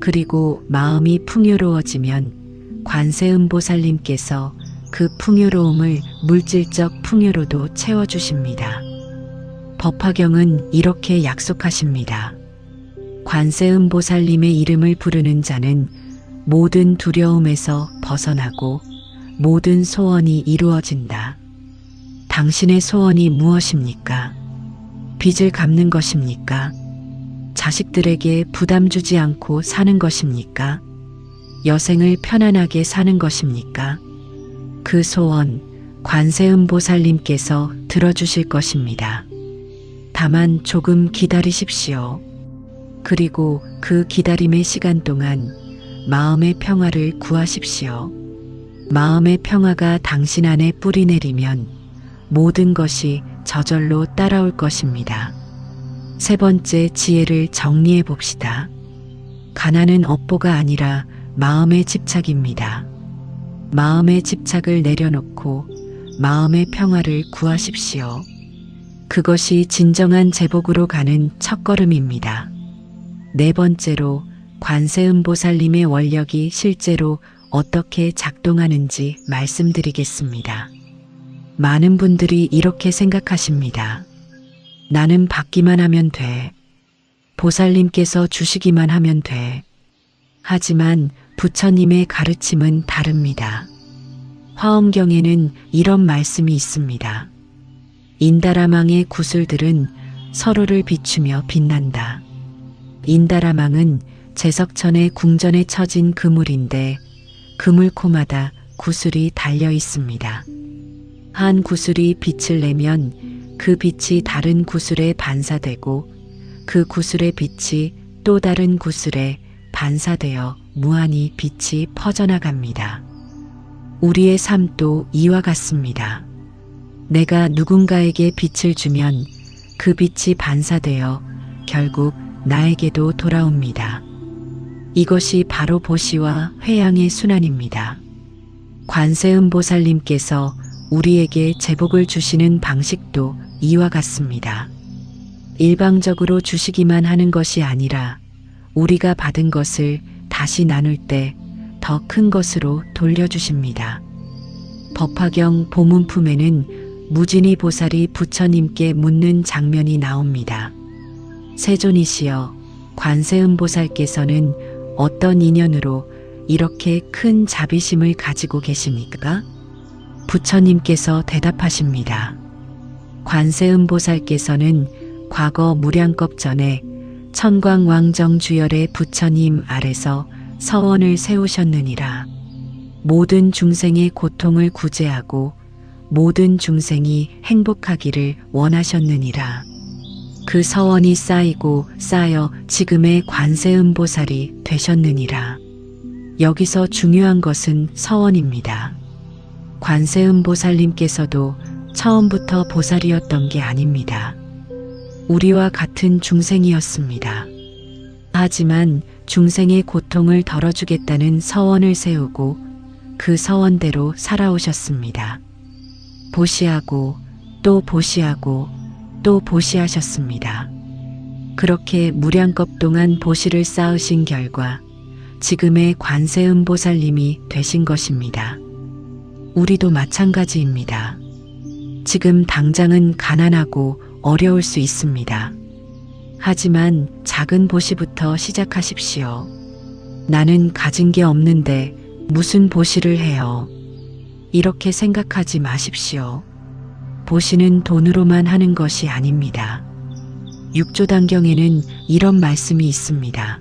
그리고 마음이 풍요로워지면 관세음보살님께서 그 풍요로움을 물질적 풍요로도 채워주십니다. 법화경은 이렇게 약속하십니다. 관세음보살님의 이름을 부르는 자는 모든 두려움에서 벗어나고 모든 소원이 이루어진다. 당신의 소원이 무엇입니까? 빚을 갚는 것입니까? 자식들에게 부담 주지 않고 사는 것입니까? 여생을 편안하게 사는 것입니까? 그 소원 관세음보살님께서 들어주실 것입니다. 다만 조금 기다리십시오. 그리고 그 기다림의 시간 동안 마음의 평화를 구하십시오. 마음의 평화가 당신 안에 뿌리내리면 모든 것이 저절로 따라올 것입니다. 세 번째 지혜를 정리해 봅시다. 가난은 업보가 아니라 마음의 집착입니다. 마음의 집착을 내려놓고 마음의 평화를 구하십시오. 그것이 진정한 제복으로 가는 첫걸음입니다. 네 번째로 관세음보살님의 원력이 실제로 어떻게 작동하는지 말씀드리겠습니다. 많은 분들이 이렇게 생각하십니다. 나는 받기만 하면 돼. 보살님께서 주시기만 하면 돼. 하지만 부처님의 가르침은 다릅니다. 화엄경에는 이런 말씀이 있습니다. 인다라망의 구슬들은 서로를 비추며 빛난다. 인다라망은 제석천의 궁전에 처진 그물인데 그물코마다 구슬이 달려 있습니다. 한 구슬이 빛을 내면 그 빛이 다른 구슬에 반사되고 그 구슬의 빛이 또 다른 구슬에 반사되어 무한히 빛이 퍼져나갑니다. 우리의 삶도 이와 같습니다. 내가 누군가에게 빛을 주면 그 빛이 반사되어 결국 나에게도 돌아옵니다. 이것이 바로 보시와 회양의 순환입니다. 관세음보살님께서 우리에게 제복을 주시는 방식도 이와 같습니다. 일방적으로 주시기만 하는 것이 아니라 우리가 받은 것을 다시 나눌 때 더 큰 것으로 돌려주십니다. 법화경 보문품에는 무진이 보살이 부처님께 묻는 장면이 나옵니다. 세존이시여, 관세음보살께서는 어떤 인연으로 이렇게 큰 자비심을 가지고 계십니까? 부처님께서 대답하십니다. 관세음보살께서는 과거 무량겁 전에 천광왕정주열의 부처님 아래서 서원을 세우셨느니라. 모든 중생의 고통을 구제하고 모든 중생이 행복하기를 원하셨느니라. 그 서원이 쌓이고 쌓여 지금의 관세음보살이 되셨느니라. 여기서 중요한 것은 서원입니다. 관세음보살님께서도 처음부터 보살이었던 게 아닙니다. 우리와 같은 중생이었습니다. 하지만 중생의 고통을 덜어주겠다는 서원을 세우고 그 서원대로 살아오셨습니다. 보시하고 또 보시하고 또 보시하셨습니다. 그렇게 무량겁 동안 보시를 쌓으신 결과 지금의 관세음보살님이 되신 것입니다. 우리도 마찬가지입니다. 지금 당장은 가난하고 어려울 수 있습니다. 하지만 작은 보시부터 시작하십시오. 나는 가진 게 없는데 무슨 보시를 해요? 이렇게 생각하지 마십시오. 보시는 돈으로만 하는 것이 아닙니다. 육조단경에는 이런 말씀이 있습니다.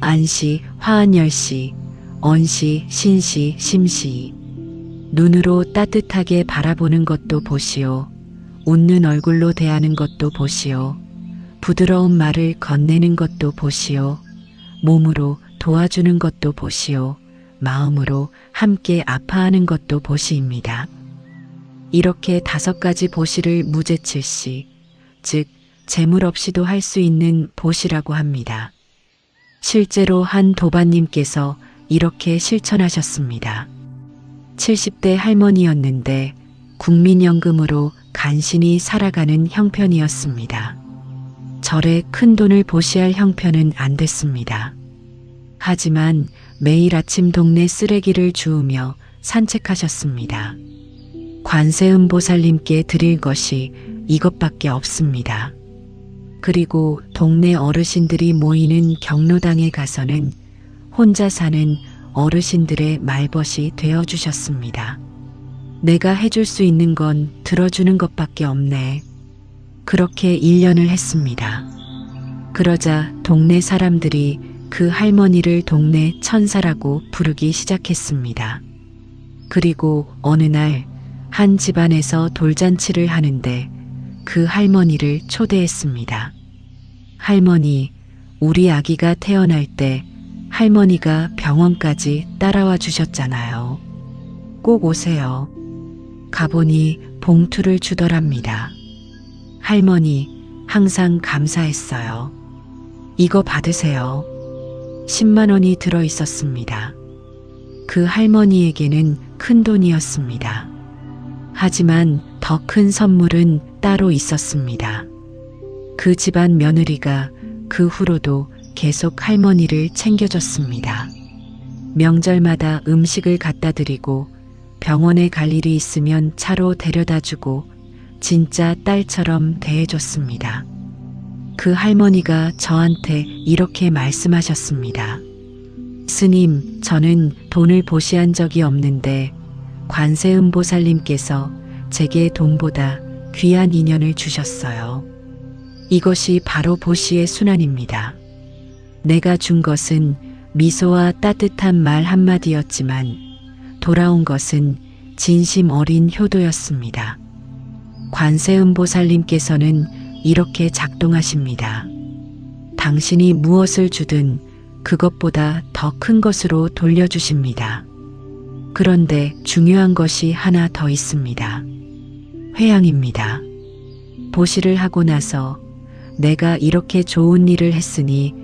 안시, 화한열시, 언시, 신시, 심시. 눈으로 따뜻하게 바라보는 것도 보시오. 웃는 얼굴로 대하는 것도 보시오. 부드러운 말을 건네는 것도 보시오. 몸으로 도와주는 것도 보시오. 마음으로 함께 아파하는 것도 보시입니다. 이렇게 5가지 보시를 무제칠시, 즉 재물 없이도 할 수 있는 보시라고 합니다. 실제로 한 도반님께서 이렇게 실천하셨습니다. 70대 할머니였는데 국민연금으로 간신히 살아가는 형편이었습니다. 절에 큰 돈을 보시할 형편은 안 됐습니다. 하지만 매일 아침 동네 쓰레기를 주우며 산책하셨습니다. 관세음보살님께 드릴 것이 이것밖에 없습니다. 그리고 동네 어르신들이 모이는 경로당에 가서는 혼자 사는 어르신들의 말벗이 되어주셨습니다. 내가 해줄 수 있는 건 들어주는 것밖에 없네. 그렇게 1년을 했습니다. 그러자 동네 사람들이 그 할머니를 동네 천사라고 부르기 시작했습니다. 그리고 어느 날 한 집안에서 돌잔치를 하는데 그 할머니를 초대했습니다. 할머니, 우리 아기가 태어날 때 할머니가 병원까지 따라와 주셨잖아요. 꼭 오세요. 가보니 봉투를 주더랍니다. 할머니, 항상 감사했어요. 이거 받으세요. 10만 원이 들어 있었습니다. 그 할머니에게는 큰 돈이었습니다. 하지만 더 큰 선물은 따로 있었습니다. 그 집안 며느리가 그 후로도 계속 할머니를 챙겨줬습니다. 명절마다 음식을 갖다 드리고 병원에 갈 일이 있으면 차로 데려다 주고 진짜 딸처럼 대해줬습니다. 그 할머니가 저한테 이렇게 말씀하셨습니다. 스님, 저는 돈을 보시한 적이 없는데 관세음보살님께서 제게 돈보다 귀한 인연을 주셨어요. 이것이 바로 보시의 순환입니다. 내가 준 것은 미소와 따뜻한 말 한마디였지만 돌아온 것은 진심 어린 효도였습니다. 관세음보살님께서는 이렇게 작동하십니다. 당신이 무엇을 주든 그것보다 더 큰 것으로 돌려주십니다. 그런데 중요한 것이 하나 더 있습니다. 회양입니다. 보시를 하고 나서 내가 이렇게 좋은 일을 했으니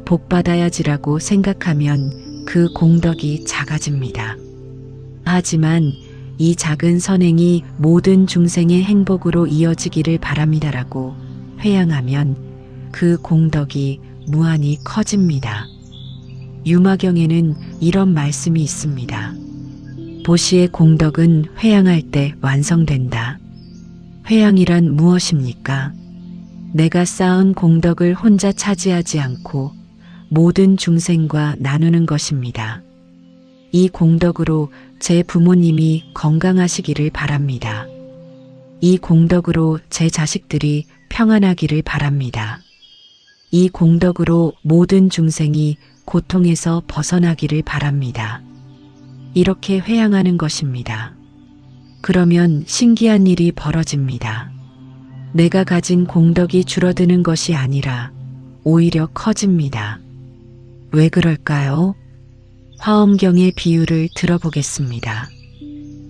복 받아야지라고 생각하면 그 공덕이 작아집니다. 하지만 이 작은 선행이 모든 중생의 행복으로 이어지기를 바랍니다라고 회양하면 그 공덕이 무한히 커집니다. 유마경에는 이런 말씀이 있습니다. 보시의 공덕은 회양할 때 완성된다. 회양이란 무엇입니까? 내가 쌓은 공덕을 혼자 차지하지 않고 모든 중생과 나누는 것입니다. 이 공덕으로 제 부모님이 건강하시기를 바랍니다. 이 공덕으로 제 자식들이 평안하기를 바랍니다. 이 공덕으로 모든 중생이 고통에서 벗어나기를 바랍니다. 이렇게 회양하는 것입니다. 그러면 신기한 일이 벌어집니다. 내가 가진 공덕이 줄어드는 것이 아니라 오히려 커집니다. 왜 그럴까요? 화엄경의 비유를 들어보겠습니다.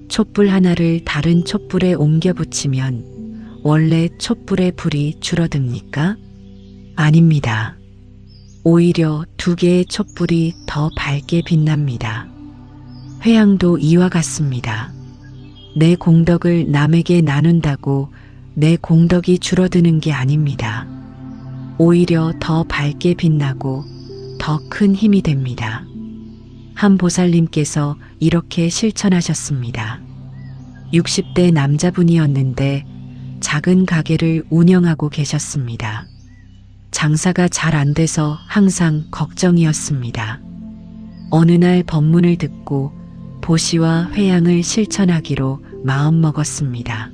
촛불 하나를 다른 촛불에 옮겨 붙이면 원래 촛불의 불이 줄어듭니까? 아닙니다. 오히려 두 개의 촛불이 더 밝게 빛납니다. 회양도 이와 같습니다. 내 공덕을 남에게 나눈다고 내 공덕이 줄어드는 게 아닙니다. 오히려 더 밝게 빛나고 더 큰 힘이 됩니다. 한 보살님께서 이렇게 실천하셨습니다. 60대 남자분이었는데 작은 가게를 운영하고 계셨습니다. 장사가 잘 안 돼서 항상 걱정이었습니다. 어느 날 법문을 듣고 보시와 회양을 실천하기로 마음먹었습니다.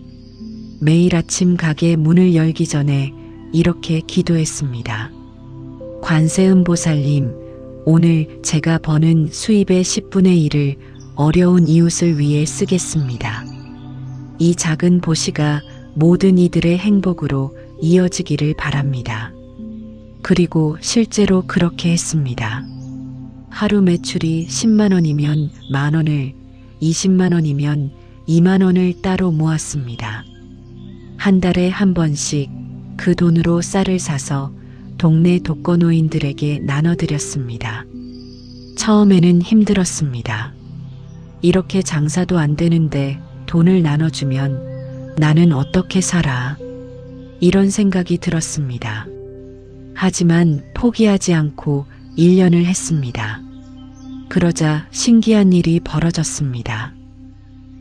매일 아침 가게 문을 열기 전에 이렇게 기도했습니다. 관세음보살님, 오늘 제가 버는 수입의 10분의 1을 어려운 이웃을 위해 쓰겠습니다. 이 작은 보시가 모든 이들의 행복으로 이어지기를 바랍니다. 그리고 실제로 그렇게 했습니다. 하루 매출이 10만 원이면 1만 원을, 20만 원이면 2만 원을 따로 모았습니다. 한 달에 한 번씩 그 돈으로 쌀을 사서 동네 독거노인들에게 나눠드렸습니다. 처음에는 힘들었습니다. 이렇게 장사도 안 되는데 돈을 나눠주면 나는 어떻게 살아? 이런 생각이 들었습니다. 하지만 포기하지 않고 1년을 했습니다. 그러자 신기한 일이 벌어졌습니다.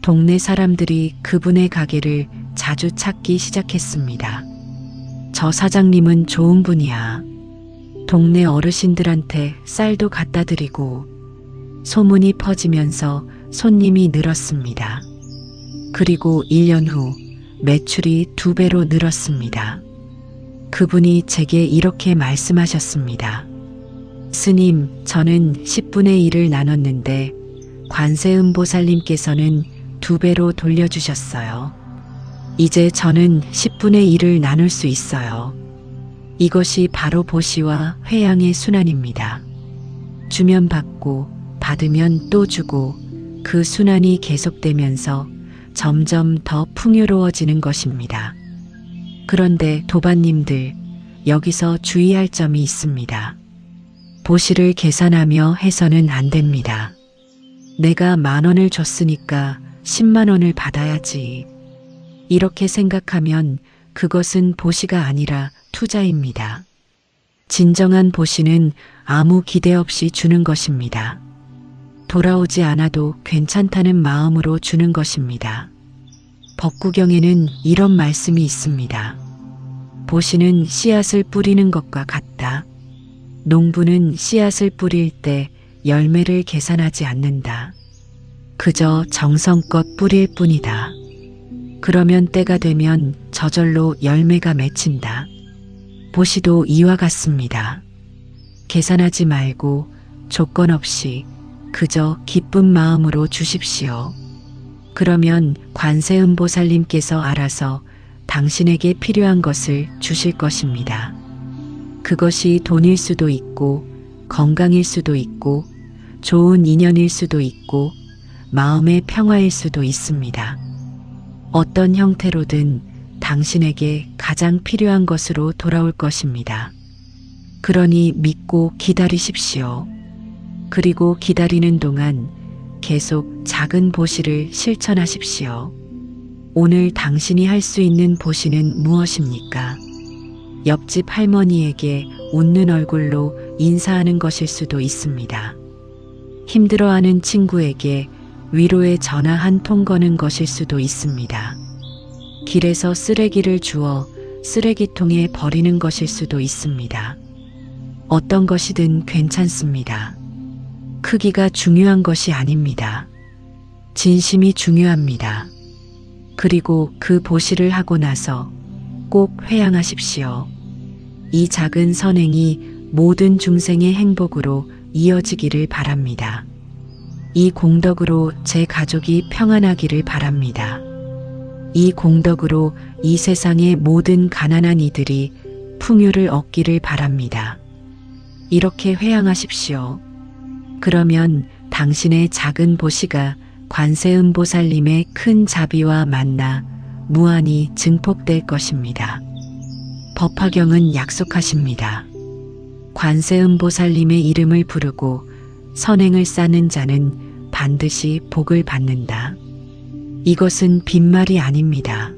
동네 사람들이 그분의 가게를 자주 찾기 시작했습니다. 저 사장님은 좋은 분이야. 동네 어르신들한테 쌀도 갖다 드리고 소문이 퍼지면서 손님이 늘었습니다. 그리고 1년 후 매출이 2배로 늘었습니다. 그분이 제게 이렇게 말씀하셨습니다. 스님, 저는 10분의 1을 나눴는데 관세음보살님께서는 2배로 돌려주셨어요. 이제 저는 10분의 1을 나눌 수 있어요. 이것이 바로 보시와 회양의 순환입니다. 주면 받고 받으면 또 주고 그 순환이 계속되면서 점점 더 풍요로워지는 것입니다. 그런데 도반님들, 여기서 주의할 점이 있습니다. 보시를 계산하며 해서는 안 됩니다. 내가 10,000원을 줬으니까 100,000원을 받아야지. 이렇게 생각하면 그것은 보시가 아니라 투자입니다. 진정한 보시는 아무 기대 없이 주는 것입니다. 돌아오지 않아도 괜찮다는 마음으로 주는 것입니다. 법구경에는 이런 말씀이 있습니다. 보시는 씨앗을 뿌리는 것과 같다. 농부는 씨앗을 뿌릴 때 열매를 계산하지 않는다. 그저 정성껏 뿌릴 뿐이다. 그러면 때가 되면 저절로 열매가 맺힌다. 보시도 이와 같습니다. 계산하지 말고 조건 없이 그저 기쁜 마음으로 주십시오. 그러면 관세음보살님께서 알아서 당신에게 필요한 것을 주실 것입니다. 그것이 돈일 수도 있고 건강일 수도 있고 좋은 인연일 수도 있고 마음의 평화일 수도 있습니다. 어떤 형태로든 당신에게 가장 필요한 것으로 돌아올 것입니다. 그러니 믿고 기다리십시오. 그리고 기다리는 동안 계속 작은 보시를 실천하십시오. 오늘 당신이 할 수 있는 보시는 무엇입니까? 옆집 할머니에게 웃는 얼굴로 인사하는 것일 수도 있습니다. 힘들어하는 친구에게 위로의 전화 한 통 거는 것일 수도 있습니다. 길에서 쓰레기를 주워 쓰레기통에 버리는 것일 수도 있습니다. 어떤 것이든 괜찮습니다. 크기가 중요한 것이 아닙니다. 진심이 중요합니다. 그리고 그 보시를 하고 나서 꼭 회양하십시오. 이 작은 선행이 모든 중생의 행복으로 이어지기를 바랍니다. 이 공덕으로 제 가족이 평안하기를 바랍니다. 이 공덕으로 이 세상의 모든 가난한 이들이 풍요를 얻기를 바랍니다. 이렇게 회양하십시오. 그러면 당신의 작은 보시가 관세음보살님의 큰 자비와 만나 무한히 증폭될 것입니다. 법화경은 약속하십니다. 관세음보살님의 이름을 부르고 선행을 쌓는 자는 반드시 복을 받는다. 이것은 빈말이 아닙니다.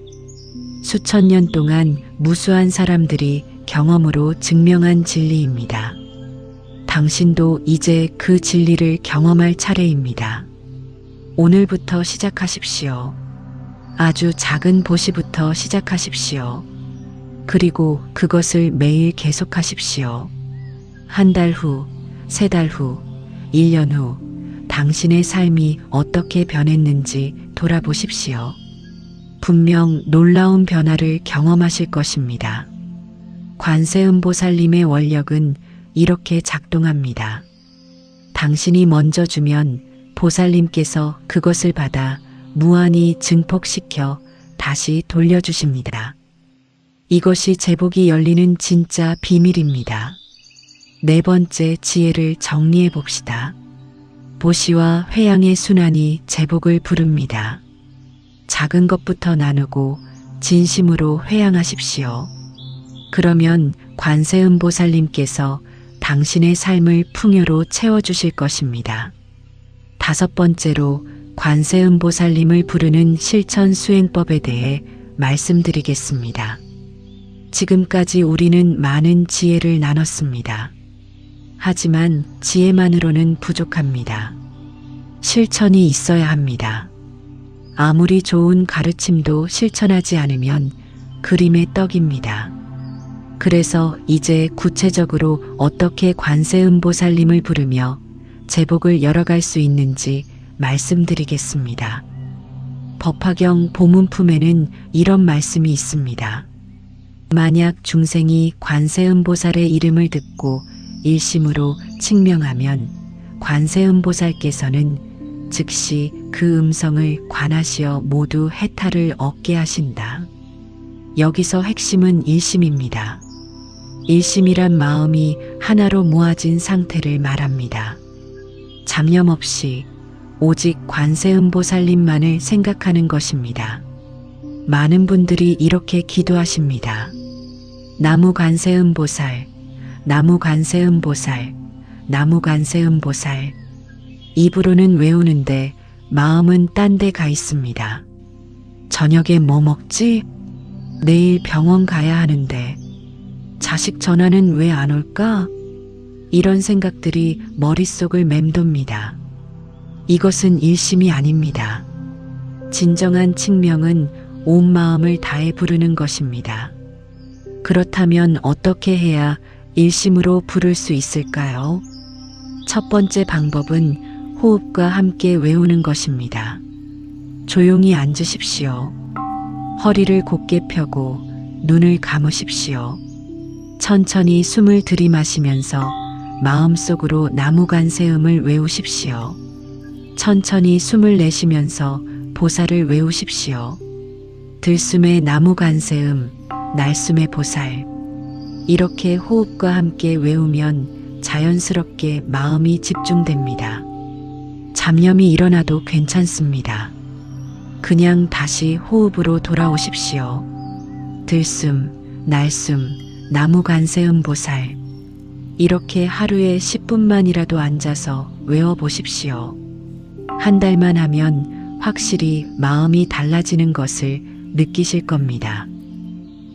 수천 년 동안 무수한 사람들이 경험으로 증명한 진리입니다. 당신도 이제 그 진리를 경험할 차례입니다. 오늘부터 시작하십시오. 아주 작은 보시부터 시작하십시오. 그리고 그것을 매일 계속하십시오. 한 달 후, 3달 후, 1년 후 당신의 삶이 어떻게 변했는지 돌아보십시오. 분명 놀라운 변화를 경험하실 것입니다. 관세음보살님의 원력은 이렇게 작동합니다. 당신이 먼저 주면 보살님께서 그것을 받아 무한히 증폭시켜 다시 돌려주십니다. 이것이 제복이 열리는 진짜 비밀입니다. 4번째 지혜를 정리해 봅시다. 보시와 회양의 순환이 제복을 부릅니다. 작은 것부터 나누고 진심으로 회양하십시오. 그러면 관세음보살님께서 당신의 삶을 풍요로 채워주실 것입니다. 5번째로 관세음보살님을 부르는 실천 수행법에 대해 말씀드리겠습니다. 지금까지 우리는 많은 지혜를 나눴습니다. 하지만 지혜만으로는 부족합니다. 실천이 있어야 합니다. 아무리 좋은 가르침도 실천하지 않으면 그림의 떡입니다. 그래서 이제 구체적으로 어떻게 관세음보살님을 부르며 제복을 열어갈 수 있는지 말씀드리겠습니다. 법화경 보문품에는 이런 말씀이 있습니다. 만약 중생이 관세음보살의 이름을 듣고 일심으로 칭명하면 관세음보살께서는 즉시 그 음성을 관하시어 모두 해탈을 얻게 하신다. 여기서 핵심은 일심입니다. 일심이란 마음이 하나로 모아진 상태를 말합니다. 잡념 없이 오직 관세음보살님만을 생각하는 것입니다. 많은 분들이 이렇게 기도하십니다. 나무 관세음보살, 나무 관세음보살, 나무 관세음보살. 입으로는 외우는데 마음은 딴 데 가 있습니다. 저녁에 뭐 먹지? 내일 병원 가야 하는데 자식 전화는 왜 안 올까? 이런 생각들이 머릿속을 맴돕니다. 이것은 일심이 아닙니다. 진정한 칭명은 온 마음을 다해 부르는 것입니다. 그렇다면 어떻게 해야 일심으로 부를 수 있을까요? 첫 번째 방법은 호흡과 함께 외우는 것입니다. 조용히 앉으십시오. 허리를 곧게 펴고 눈을 감으십시오. 천천히 숨을 들이마시면서 마음속으로 나무관세음을 외우십시오. 천천히 숨을 내쉬면서 보살을 외우십시오. 들숨의 나무관세음, 날숨의 보살. 이렇게 호흡과 함께 외우면 자연스럽게 마음이 집중됩니다. 잡념이 일어나도 괜찮습니다. 그냥 다시 호흡으로 돌아오십시오. 들숨, 날숨, 나무관세음 보살. 이렇게 하루에 10분만이라도 앉아서 외워보십시오. 한 달만 하면 확실히 마음이 달라지는 것을 느끼실 겁니다.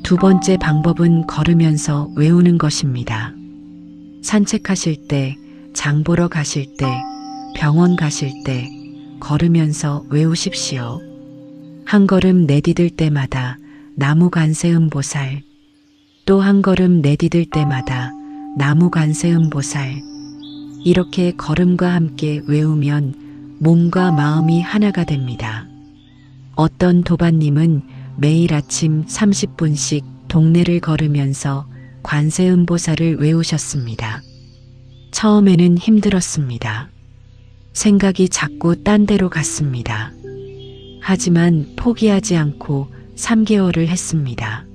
두 번째 방법은 걸으면서 외우는 것입니다. 산책하실 때, 장 보러 가실 때, 병원 가실 때 걸으면서 외우십시오. 한 걸음 내디딜 때마다 나무관세음 보살, 또 한 걸음 내디딜 때마다 나무관세음 보살. 이렇게 걸음과 함께 외우면 몸과 마음이 하나가 됩니다. 어떤 도반님은 매일 아침 30분씩 동네를 걸으면서 관세음보살을 외우셨습니다. 처음에는 힘들었습니다. 생각이 자꾸 딴 데로 갔습니다. 하지만 포기하지 않고 3개월을 했습니다.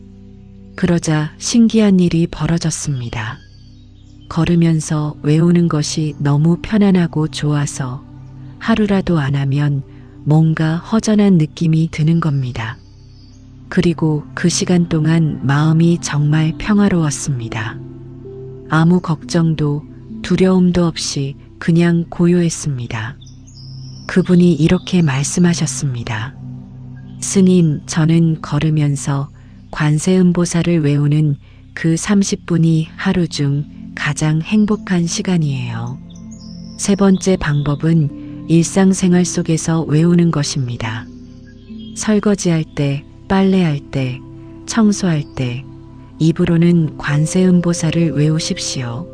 그러자 신기한 일이 벌어졌습니다. 걸으면서 외우는 것이 너무 편안하고 좋아서 하루라도 안 하면 뭔가 허전한 느낌이 드는 겁니다. 그리고 그 시간 동안 마음이 정말 평화로웠습니다. 아무 걱정도 두려움도 없이 그냥 고요했습니다. 그분이 이렇게 말씀하셨습니다. 스님, 저는 걸으면서 관세음보살을 외우는 그 30분이 하루 중 가장 행복한 시간이에요. 세 번째 방법은 일상생활 속에서 외우는 것입니다. 설거지할 때, 빨래할 때, 청소할 때 입으로는 관세음보살을 외우십시오.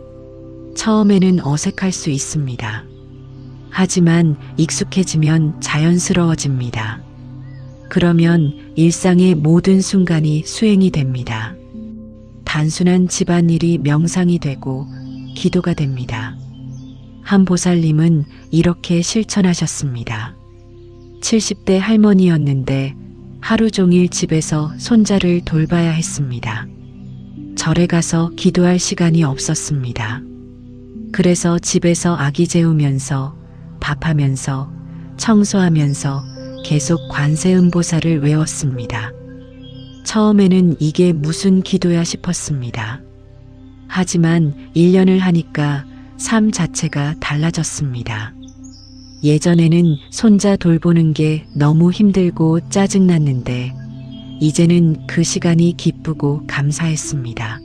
처음에는 어색할 수 있습니다. 하지만 익숙해지면 자연스러워집니다. 그러면 일상의 모든 순간이 수행이 됩니다. 단순한 집안일이 명상이 되고 기도가 됩니다. 한 보살님은 이렇게 실천하셨습니다. 70대 할머니였는데 하루 종일 집에서 손자를 돌봐야 했습니다. 절에 가서 기도할 시간이 없었습니다. 그래서 집에서 아기 재우면서 밥하면서 청소하면서 계속 관세음보살을 외웠습니다. 처음에는 이게 무슨 기도야 싶었습니다. 하지만 1년을 하니까 삶 자체가 달라졌습니다. 예전에는 손자 돌보는 게 너무 힘들고 짜증났는데 이제는 그 시간이 기쁘고 감사했습니다.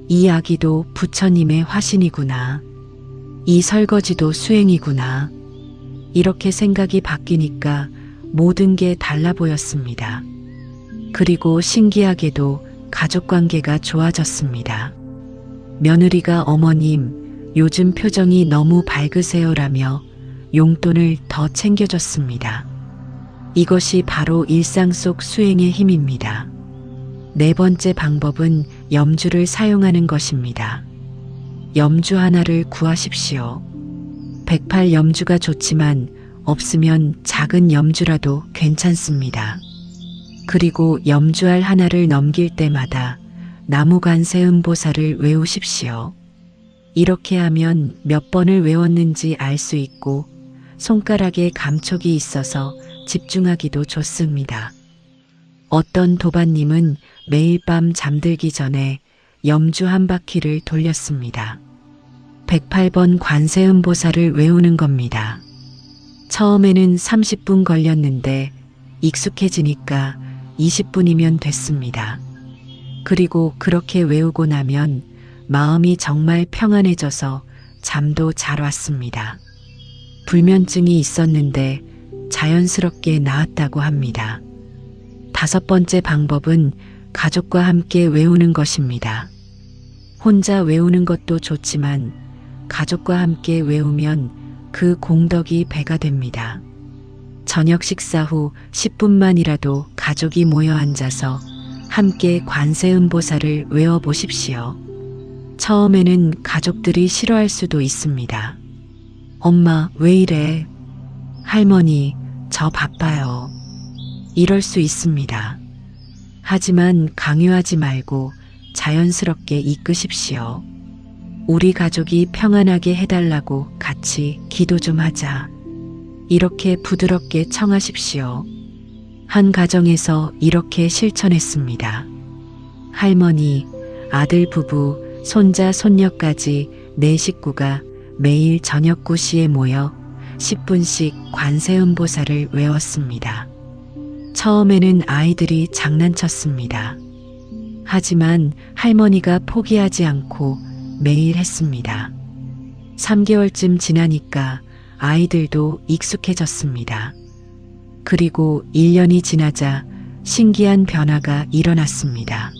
이 아기도 부처님의 화신이구나. 이 설거지도 수행이구나. 이렇게 생각이 바뀌니까 모든 게 달라 보였습니다. 그리고 신기하게도 가족관계가 좋아졌습니다. 며느리가 어머님, 요즘 표정이 너무 밝으세요라며 용돈을 더 챙겨줬습니다. 이것이 바로 일상 속 수행의 힘입니다. 네 번째 방법은 염주를 사용하는 것입니다. 염주 하나를 구하십시오. 108 염주가 좋지만 없으면 작은 염주라도 괜찮습니다. 그리고 염주알 하나를 넘길 때마다 나무관세음보살을 외우십시오. 이렇게 하면 몇 번을 외웠는지 알 수 있고 손가락에 감촉이 있어서 집중하기도 좋습니다. 어떤 도반님은 매일 밤 잠들기 전에 염주 한 바퀴를 돌렸습니다. 108번 관세음보살을 외우는 겁니다. 처음에는 30분 걸렸는데 익숙해지니까 20분이면 됐습니다. 그리고 그렇게 외우고 나면 마음이 정말 평안해져서 잠도 잘 왔습니다. 불면증이 있었는데 자연스럽게 나았다고 합니다. 5번째 방법은 가족과 함께 외우는 것입니다. 혼자 외우는 것도 좋지만 가족과 함께 외우면 그 공덕이 배가 됩니다. 저녁 식사 후 10분만이라도 가족이 모여 앉아서 함께 관세음보살을 외워보십시오. 처음에는 가족들이 싫어할 수도 있습니다. 엄마, 왜 이래? 할머니, 저 바빠요. 이럴 수 있습니다. 하지만 강요하지 말고 자연스럽게 이끄십시오. 우리 가족이 평안하게 해달라고 같이 기도 좀 하자. 이렇게 부드럽게 청하십시오. 한 가정에서 이렇게 실천했습니다. 할머니, 아들 부부, 손자, 손녀까지 4식구가 매일 저녁 9시에 모여 10분씩 관세음보살을 외웠습니다. 처음에는 아이들이 장난쳤습니다. 하지만 할머니가 포기하지 않고 매일 했습니다. 3개월쯤 지나니까 아이들도 익숙해졌습니다. 그리고 1년이 지나자 신기한 변화가 일어났습니다.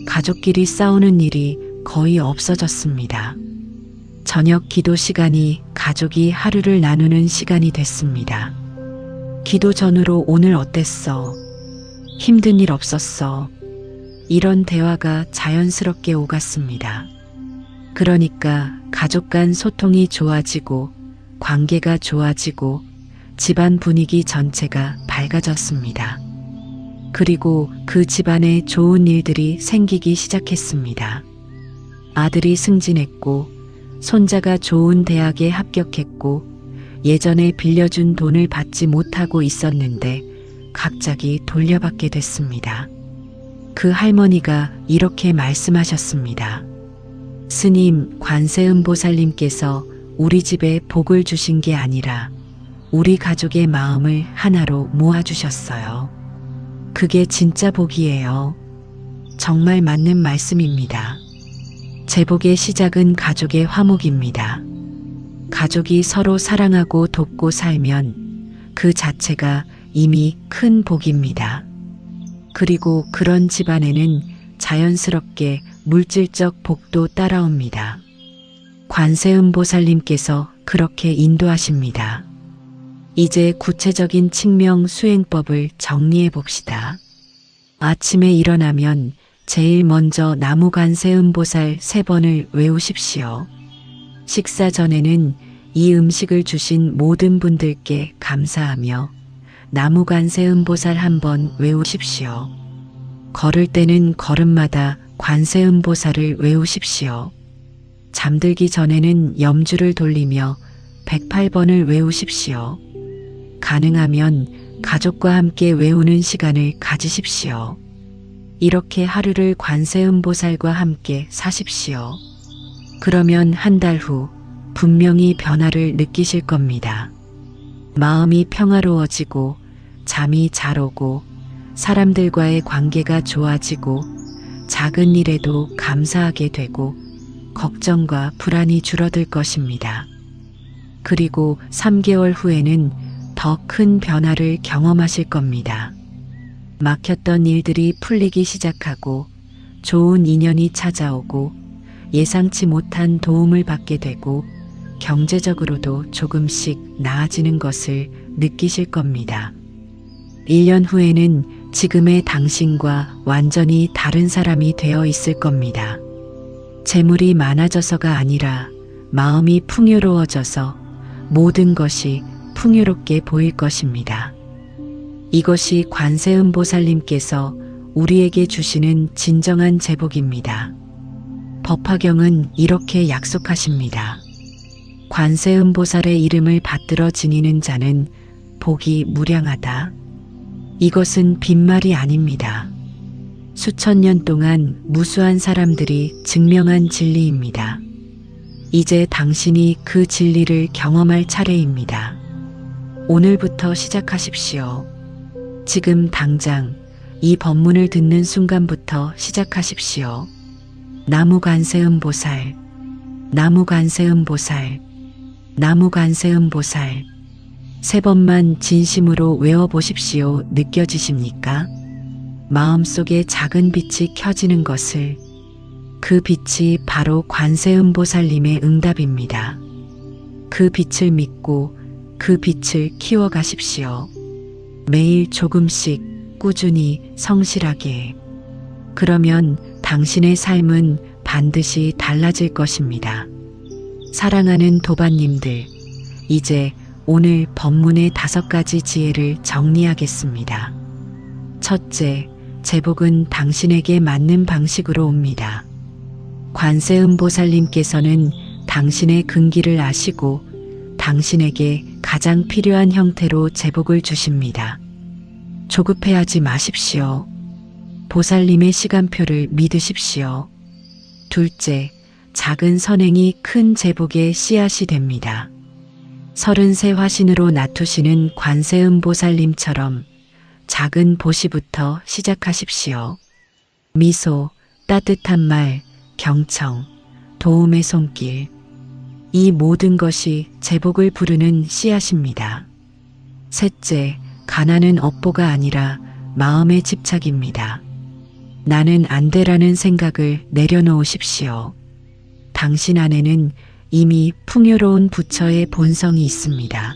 가족끼리 싸우는 일이 거의 없어졌습니다. 저녁 기도 시간이 가족이 하루를 나누는 시간이 됐습니다. 기도 전으로 오늘 어땠어? 힘든 일 없었어? 이런 대화가 자연스럽게 오갔습니다. 그러니까 가족 간 소통이 좋아지고 관계가 좋아지고 집안 분위기 전체가 밝아졌습니다. 그리고 그 집안에 좋은 일들이 생기기 시작했습니다. 아들이 승진했고 손자가 좋은 대학에 합격했고 예전에 빌려준 돈을 받지 못하고 있었는데 갑자기 돌려받게 됐습니다. 그 할머니가 이렇게 말씀하셨습니다. 스님, 관세음보살님께서 우리 집에 복을 주신 게 아니라 우리 가족의 마음을 하나로 모아주셨어요. 그게 진짜 복이에요. 정말 맞는 말씀입니다. 제복의 시작은 가족의 화목입니다. 가족이 서로 사랑하고 돕고 살면 그 자체가 이미 큰 복입니다. 그리고 그런 집안에는 자연스럽게 물질적 복도 따라옵니다. 관세음보살님께서 그렇게 인도하십니다. 이제 구체적인 칙명 수행법을 정리해 봅시다. 아침에 일어나면 제일 먼저 나무관세음보살 3번을 외우십시오. 식사 전에는 이 음식을 주신 모든 분들께 감사하며 나무관세음보살 1번 외우십시오. 걸을 때는 걸음마다 관세음보살을 외우십시오. 잠들기 전에는 염주를 돌리며 108번을 외우십시오. 가능하면 가족과 함께 외우는 시간을 가지십시오. 이렇게 하루를 관세음보살과 함께 사십시오. 그러면 한 달 후 분명히 변화를 느끼실 겁니다. 마음이 평화로워지고 잠이 잘 오고 사람들과의 관계가 좋아지고 작은 일에도 감사하게 되고 걱정과 불안이 줄어들 것입니다. 그리고 3개월 후에는 더 큰 변화를 경험하실 겁니다. 막혔던 일들이 풀리기 시작하고 좋은 인연이 찾아오고 예상치 못한 도움을 받게 되고 경제적으로도 조금씩 나아지는 것을 느끼실 겁니다. 1년 후에는 지금의 당신과 완전히 다른 사람이 되어 있을 겁니다. 재물이 많아져서가 아니라 마음이 풍요로워져서 모든 것이 풍요롭게 보일 것입니다. 이것이 관세음보살님께서 우리에게 주시는 진정한 제복입니다. 법화경은 이렇게 약속하십니다. 관세음보살의 이름을 받들어 지니는 자는 복이 무량하다. 이것은 빈말이 아닙니다. 수천 년 동안 무수한 사람들이 증명한 진리입니다. 이제 당신이 그 진리를 경험할 차례입니다. 오늘부터 시작하십시오. 지금 당장 이 법문을 듣는 순간부터 시작하십시오. 나무관세음보살, 나무관세음보살, 나무관세음보살. 3번만 진심으로 외워보십시오. 느껴지십니까? 마음속에 작은 빛이 켜지는 것을, 그 빛이 바로 관세음보살님의 응답입니다. 그 빛을 믿고 그 빛을 키워가십시오. 매일 조금씩 꾸준히 성실하게. 그러면 당신의 삶은 반드시 달라질 것입니다. 사랑하는 도반님들, 이제 오늘 법문의 5가지 지혜를 정리하겠습니다. 첫째, 제복은 당신에게 맞는 방식으로 옵니다. 관세음보살님께서는 당신의 근기를 아시고 당신에게 가장 필요한 형태로 제복을 주십니다. 조급해하지 마십시오. 보살님의 시간표를 믿으십시오. 둘째, 작은 선행이 큰 제복의 씨앗이 됩니다. 33 화신으로 나투시는 관세음보살님처럼 작은 보시부터 시작하십시오. 미소, 따뜻한 말, 경청, 도움의 손길. 이 모든 것이 제복을 부르는 씨앗입니다. 셋째, 가난은 업보가 아니라 마음의 집착입니다. 나는 안 돼라는 생각을 내려놓으십시오. 당신 안에는 이미 풍요로운 부처의 본성이 있습니다.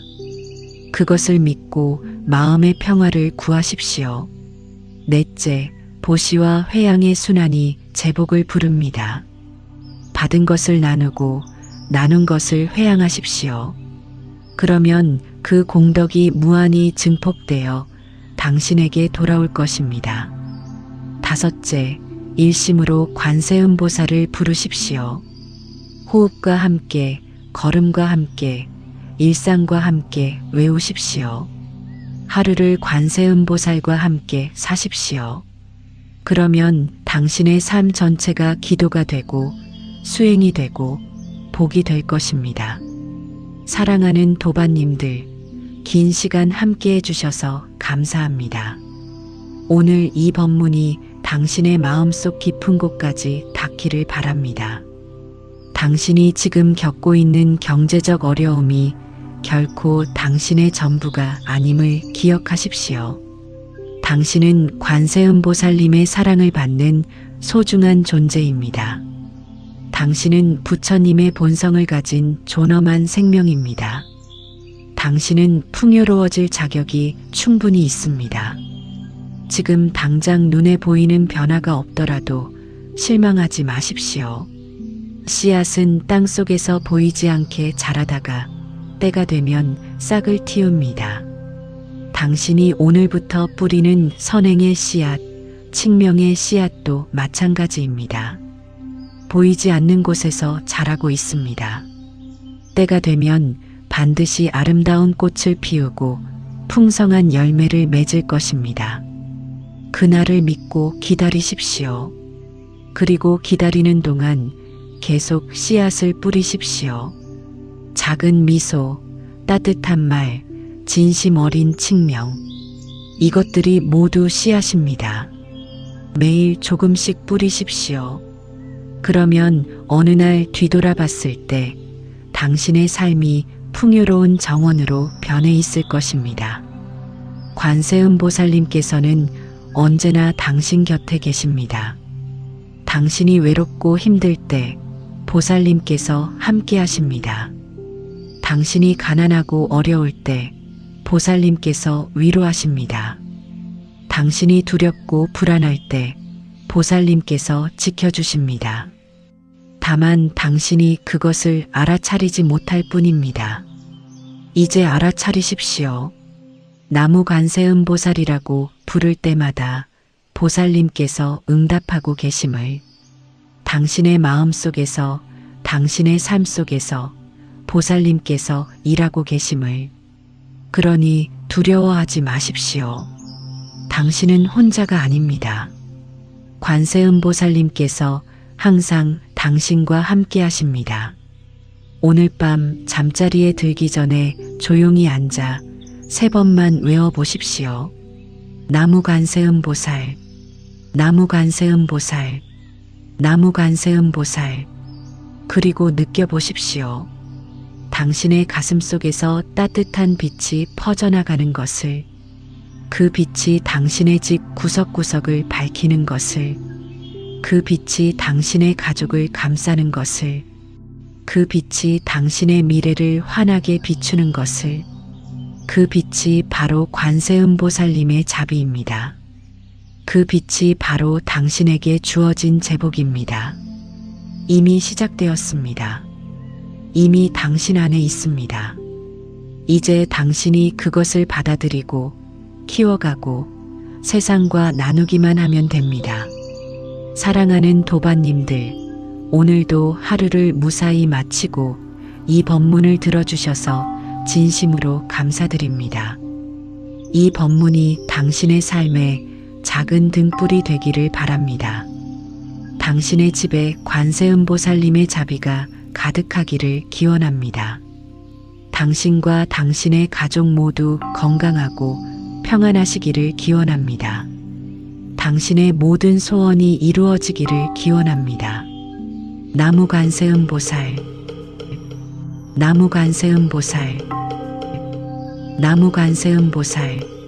그것을 믿고 마음의 평화를 구하십시오. 넷째, 보시와 회양의 순환이 제복을 부릅니다. 받은 것을 나누고 나눈 것을 회양하십시오. 그러면 그 공덕이 무한히 증폭되어 당신에게 돌아올 것입니다. 다섯째, 일심으로 관세음보살을 부르십시오. 호흡과 함께, 걸음과 함께, 일상과 함께 외우십시오. 하루를 관세음보살과 함께 사십시오. 그러면 당신의 삶 전체가 기도가 되고 수행이 되고 복이 될 것입니다. 사랑하는 도반님들, 긴 시간 함께 해주셔서 감사합니다. 오늘 이 법문이 당신의 마음속 깊은 곳까지 닿기를 바랍니다. 당신이 지금 겪고 있는 경제적 어려움이 결코 당신의 전부가 아님을 기억하십시오. 당신은 관세음보살님의 사랑을 받는 소중한 존재입니다. 당신은 부처님의 본성을 가진 존엄한 생명입니다. 당신은 풍요로워질 자격이 충분히 있습니다. 지금 당장 눈에 보이는 변화가 없더라도 실망하지 마십시오. 씨앗은 땅 속에서 보이지 않게 자라다가 때가 되면 싹을 틔웁니다. 당신이 오늘부터 뿌리는 선행의 씨앗, 칭명의 씨앗도 마찬가지입니다. 보이지 않는 곳에서 자라고 있습니다. 때가 되면 반드시 아름다운 꽃을 피우고 풍성한 열매를 맺을 것입니다. 그날을 믿고 기다리십시오. 그리고 기다리는 동안 계속 씨앗을 뿌리십시오. 작은 미소, 따뜻한 말, 진심 어린 칭명. 이것들이 모두 씨앗입니다. 매일 조금씩 뿌리십시오. 그러면 어느 날 뒤돌아봤을 때 당신의 삶이 풍요로운 정원으로 변해 있을 것입니다. 관세음보살님께서는 언제나 당신 곁에 계십니다. 당신이 외롭고 힘들 때 보살님께서 함께 하십니다. 당신이 가난하고 어려울 때 보살님께서 위로하십니다. 당신이 두렵고 불안할 때 보살님께서 지켜주십니다. 다만 당신이 그것을 알아차리지 못할 뿐입니다. 이제 알아차리십시오. 나무관세음보살이라고 부를 때마다 보살님께서 응답하고 계심을, 당신의 마음 속에서, 당신의 삶 속에서 보살님께서 일하고 계심을. 그러니 두려워하지 마십시오. 당신은 혼자가 아닙니다. 관세음보살님께서 항상 당신과 함께 하십니다. 오늘 밤 잠자리에 들기 전에 조용히 앉아 3번만 외워보십시오. 나무관세음보살, 나무관세음보살, 나무관세음보살. 그리고 느껴보십시오. 당신의 가슴 속에서 따뜻한 빛이 퍼져나가는 것을, 그 빛이 당신의 집 구석구석을 밝히는 것을, 그 빛이 당신의 가족을 감싸는 것을, 그 빛이 당신의 미래를 환하게 비추는 것을, 그 빛이 바로 관세음보살님의 자비입니다. 그 빛이 바로 당신에게 주어진 제복입니다. 이미 시작되었습니다. 이미 당신 안에 있습니다. 이제 당신이 그것을 받아들이고 키워가고 세상과 나누기만 하면 됩니다. 사랑하는 도반님들, 오늘도 하루를 무사히 마치고 이 법문을 들어주셔서 진심으로 감사드립니다. 이 법문이 당신의 삶에 작은 등불이 되기를 바랍니다. 당신의 집에 관세음보살님의 자비가 가득하기를 기원합니다. 당신과 당신의 가족 모두 건강하고 평안하시기를 기원합니다. 당신의 모든 소원이 이루어지기를 기원합니다. 나무관세음보살, 나무관세음보살, 나무관세음보살.